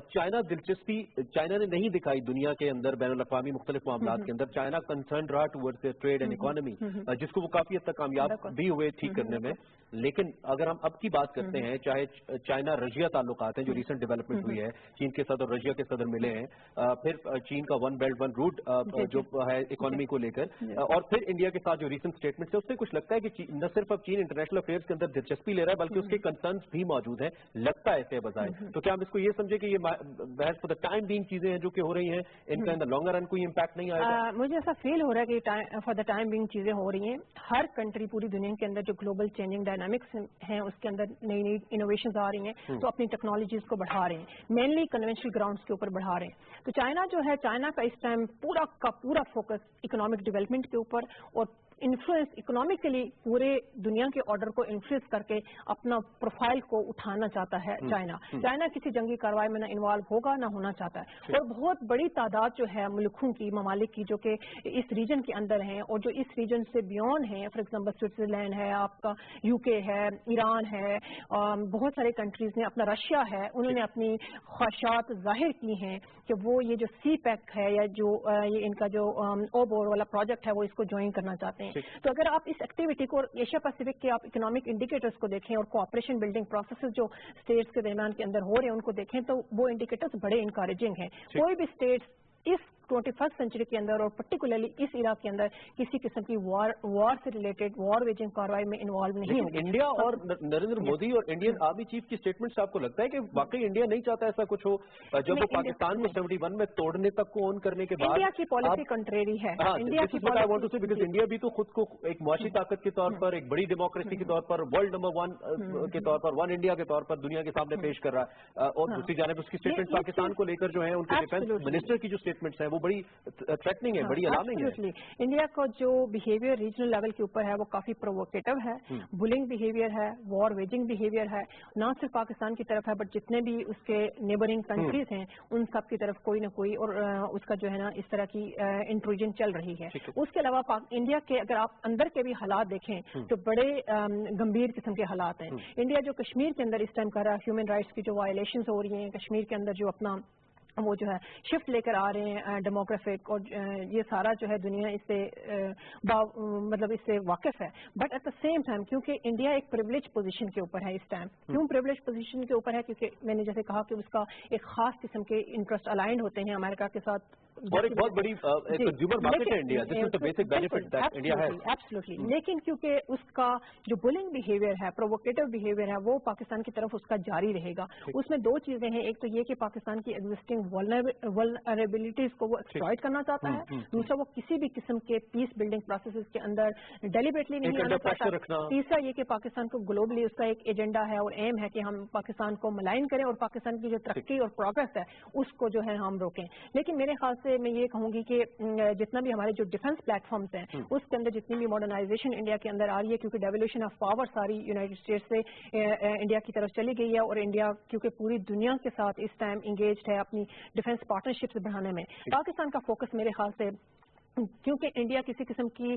चाइना दिलचस्पी चाइना ने नहीं दिखाई दुनिया के अंदर बैनुल-अक़वामी मुख्तलिफ मामलात के अंदर। चाइना कंसर्न रहा टुवर्ड्स ट्रेड एंड इकोनॉमी, जिसको वो काफी हद तक कामयाब भी हुए ठीक करने में। लेकिन अगर हम अब की बात करते हैं, चाहे चाइना रशिया ताल्लुकात हैं जो रिसेंट डेवलपमेंट हुई है, चीन के साथ और रशिया के सदर मिले हैं, फिर चीन का वन बेल्ट वन रूट जो है इकोनॉमी को लेकर, और फिर इंडिया के साथ जो रिसेंट स्टेटमेंट है, उससे कुछ लगता है कि न सिर्फ अब चीन इंटरनेशनल अफेयर्स के अंदर दिलचस्पी ले रहा है बल्कि उसके कंसर्न्स भी मौजूद हैं, लगता है ऐसे बजाय। तो क्या हम इसको ये समझे कि ये बहस फॉर द टाइम बीइंग चीजें हैं जो कि हो रही हैं, इनका इन द लॉन्गर रन कोई इंपैक्ट नहीं आएगा? मुझे ऐसा फील हो रहा है कि फॉर द टाइम बीइंग चीजें हो रही हैं। हर कंट्री पूरी दुनिया के अंदर जो ग्लोबल चेंजिंग डायनामिक्स हैं उसके अंदर नई नई इनोवेशंस आ रही हैं, तो अपनी टेक्नोलॉजीज को बढ़ा रहे हैं, मेनली कन्वेंशनल ग्राउंड्स के ऊपर बढ़ा रहे हैं। तो चाइना जो है, चाइना का इस टाइम पूरा का पूरा फोकस इकोनॉमिक डेवलपमेंट के ऊपर और इन्फ्लुएंस इकोनॉमिकली पूरे दुनिया के ऑर्डर को इन्फ्लुएंस करके अपना प्रोफाइल को उठाना चाहता है चाइना किसी जंगी कार्रवाई में ना इन्वॉल्व होगा ना होना चाहता है। और बहुत बड़ी तादाद जो है मुल्कों की, ममालिक की, जो कि इस रीजन के अंदर हैं और जो इस रीजन से बियॉन्ड हैं, फॉर एग्जांपल स्विट्जरलैंड है, आपका UK है, ईरान है, बहुत सारे कंट्रीज ने अपना, रशिया है, उन्होंने अपनी ख्वाहिशात जाहिर की हैं कि वो ये जो CPEC है या जो ये इनका जो ओबोर वाला प्रोजेक्ट है वो इसको ज्वाइन करना चाहते हैं। तो अगर आप इस एक्टिविटी को एशिया पैसिफिक के आप इकोनॉमिक इंडिकेटर्स को देखें और कोऑपरेशन बिल्डिंग प्रोसेसेस जो स्टेट्स के दरमियान के अंदर हो रहे हैं उनको देखें, तो वो इंडिकेटर्स बड़े इंकरेजिंग हैं। कोई भी स्टेट्स इस 21st सेंचुरी के अंदर और पर्टिकुलरली इस इराक के अंदर किसी किस्म की वॉर से रिलेटेड वॉर वेजिंग कार्रवाई में इन्वॉल्व नहीं होगी। इंडिया और नरेंद्र मोदी और इंडियन आर्मी चीफ की स्टेटमेंट से आपको लगता है कि वाकई इंडिया नहीं चाहता ऐसा कुछ हो, जब वो पाकिस्तान को 71 में तोड़ने तक को ओन करने के बाद इंडिया की पॉलिसी कंट्रेरी है। इंडिया की बिकॉज इंडिया भी तो खुद को एक मुआशी ताकत के तौर पर, एक बड़ी डेमोक्रेसी के तौर पर, वर्ल्ड नंबर 1 के तौर पर, वन इंडिया के तौर पर दुनिया के सामने पेश कर रहा है, और दूसरी जानिब उसकी स्टेटमेंट पाकिस्तान को लेकर जो है उनके डिफेंस मिनिस्टर की जो स्टेटमेंट्स है वो बड़ी थ्रेटनिंग है, बड़ी अलार्मिंग है। इंडिया का जो बिहेवियर रीजनल लेवल के ऊपर है वो काफी प्रोवोकेटिव है, बुलिंग बिहेवियर है, वॉर वेजिंग बिहेवियर है, ना सिर्फ पाकिस्तान की तरफ है बट जितने भी उसके नेबरिंग कंट्रीज हैं उन सब की तरफ कोई ना कोई और उसका जो है ना इस तरह की इंट्रूजन चल रही है। उसके अलावा इंडिया के अगर आप अंदर के भी हालात देखें तो बड़े गंभीर किस्म के हालात हैं। इंडिया जो कश्मीर के अंदर इस टाइम कर रहा है, ह्यूमन राइट्स की जो वायलेशन हो रही हैं कश्मीर के अंदर, जो अपना वो जो है शिफ्ट लेकर आ रहे हैं डेमोग्राफिक, और ये सारा जो है दुनिया इससे मतलब इससे वाकिफ है। But at the same time क्योंकि इंडिया एक प्रिविलेज पोजीशन के ऊपर है इस टाइम, क्यों प्रिविलेज पोजीशन के ऊपर है? क्योंकि मैंने जैसे कहा कि उसका एक खास किस्म के इंटरेस्ट अलाइंड होते हैं अमेरिका के साथ, और एक बहुत बड़ी कंज्यूमर मार्केट है India, this is the basic benefit that India has. Absolutely, लेकिन क्योंकि उसका जो बुलिंग बिहेवियर है, प्रोवोकेटिव बिहेवियर है, वो पाकिस्तान की तरफ उसका जारी रहेगा। उसमें दो चीजें हैं, एक तो ये कि पाकिस्तान की एग्जिस्टिंग वल्नरेबिलिटीज को वो एक्सप्लॉइट करना चाहता है, दूसरा वो किसी भी किस्म के पीस बिल्डिंग प्रोसेसेस के अंदर डेलिबरेटली नहीं आना चाहता, तीसरा ये कि पाकिस्तान को ग्लोबली उसका एक एजेंडा है और एम है कि हम पाकिस्तान को मलाइन करें और पाकिस्तान की जो तरक्की और प्रोग्रेस है उसको जो है हम रोकें। लेकिन मेरे ख्याल से मैं ये कहूंगी कि जितना भी हमारे जो डिफेंस प्लेटफॉर्म्स हैं उसके अंदर जितनी भी मॉडर्नाइजेशन इंडिया के अंदर आ रही है, क्योंकि डेवोल्यूशन ऑफ पावर सारी यूनाइटेड स्टेट्स से इंडिया की तरफ चली गई है, और इंडिया क्योंकि पूरी दुनिया के साथ इस टाइम इंगेज्ड है अपनी डिफेंस पार्टनरशिप्स बढ़ाने में, पाकिस्तान का फोकस मेरे ख्याल से, क्योंकि इंडिया किसी किस्म की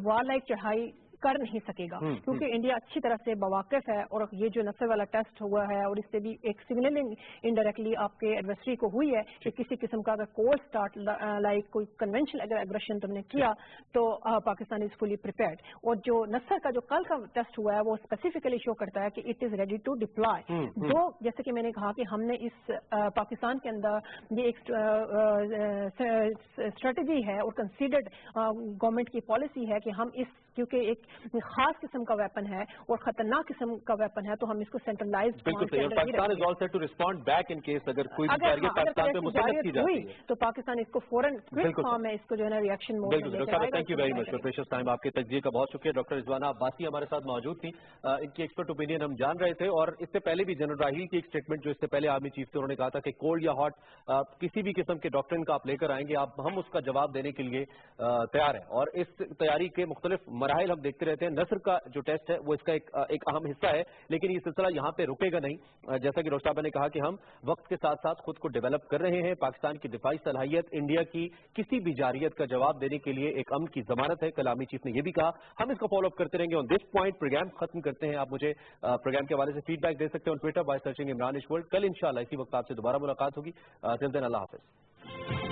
वार लाइक चढ़ाई कर नहीं सकेगा, क्योंकि इंडिया अच्छी तरह से बवाकिफ है, और ये जो नस्र वाला टेस्ट हुआ है और इससे भी एक सिमिलरली इनडायरेक्टली आपके एडवर्सरी को हुई है कि किसी किस्म का अगर कोल्ड स्टार्ट लाइक कोई कन्वेंशनल अगर एग्रेशन तुमने किया तो पाकिस्तान इज फुली प्रिपेयर्ड। और जो नस्र का जो कल का टेस्ट हुआ है वो स्पेसिफिकली शो करता है कि it is ready to deploy. जो जैसे कि मैंने कहा कि हमने इस पाकिस्तान के अंदर ये एक स्ट्रेटजी है और कंसीडर्ड गवर्नमेंट की पॉलिसी है कि हम इस, क्योंकि एक खास किस्म का वेपन है और खतरनाक किस्म का वेपन है, तो हम इसको centralised Pakistan is all set to respond back in case अगर कोई टारगेट पाकिस्तान पे मुसल्लत की जाती है तो पाकिस्तान इसको फौरन क्विक फॉर्म में इसको जो है ना रिएक्शन मोड में लेकर आएगा। Thank you very much for precious time, आपके तजज़िये का बहुत शुक्रिया। डॉक्टर रिजवाना अब्बासी हमारे साथ मौजूद थी, इनकी एक्सपर्ट ओपिनियन हम जान रहे थे, और इससे पहले भी जनरल राहील की एक स्टेटमेंट जो इससे पहले आर्मी चीफ थे उन्होंने कहा था कि कोल्ड या हॉट किसी भी किस्म के डॉक्ट्रिन का आप लेकर आएंगे हम उसका जवाब देने के लिए तैयार है, और इस तैयारी के मुख्तलिफ मराहिल हम देखते रहते हैं। नस्र का जो टेस्ट है वो इसका एक अहम हिस्सा है, लेकिन ये सिलसिला यहाँ पे रुकेगा नहीं। जैसा कि डॉक्टर साहब ने कहा कि हम वक्त के साथ साथ खुद को डेवलप कर रहे हैं। पाकिस्तान की दिफाई सलाहियत इंडिया की किसी भी जारियत का जवाब देने के लिए एक अमन की जमानत है, कल आर्मी चीफ ने यह भी कहा। हम इसका फॉलो अप करते रहेंगे। ऑन दिस पॉइंट प्रोग्राम खत्म करते हैं। आप मुझे प्रोग्राम के हवाले से फीडबैक दे सकते हैं on Twitter by searching Imran इश वर्ल्ड। कल इंशाल्लाह इसी वक्त आपसे दोबारा मुलाकात होगी। टिल देन अल्लाह हाफिज।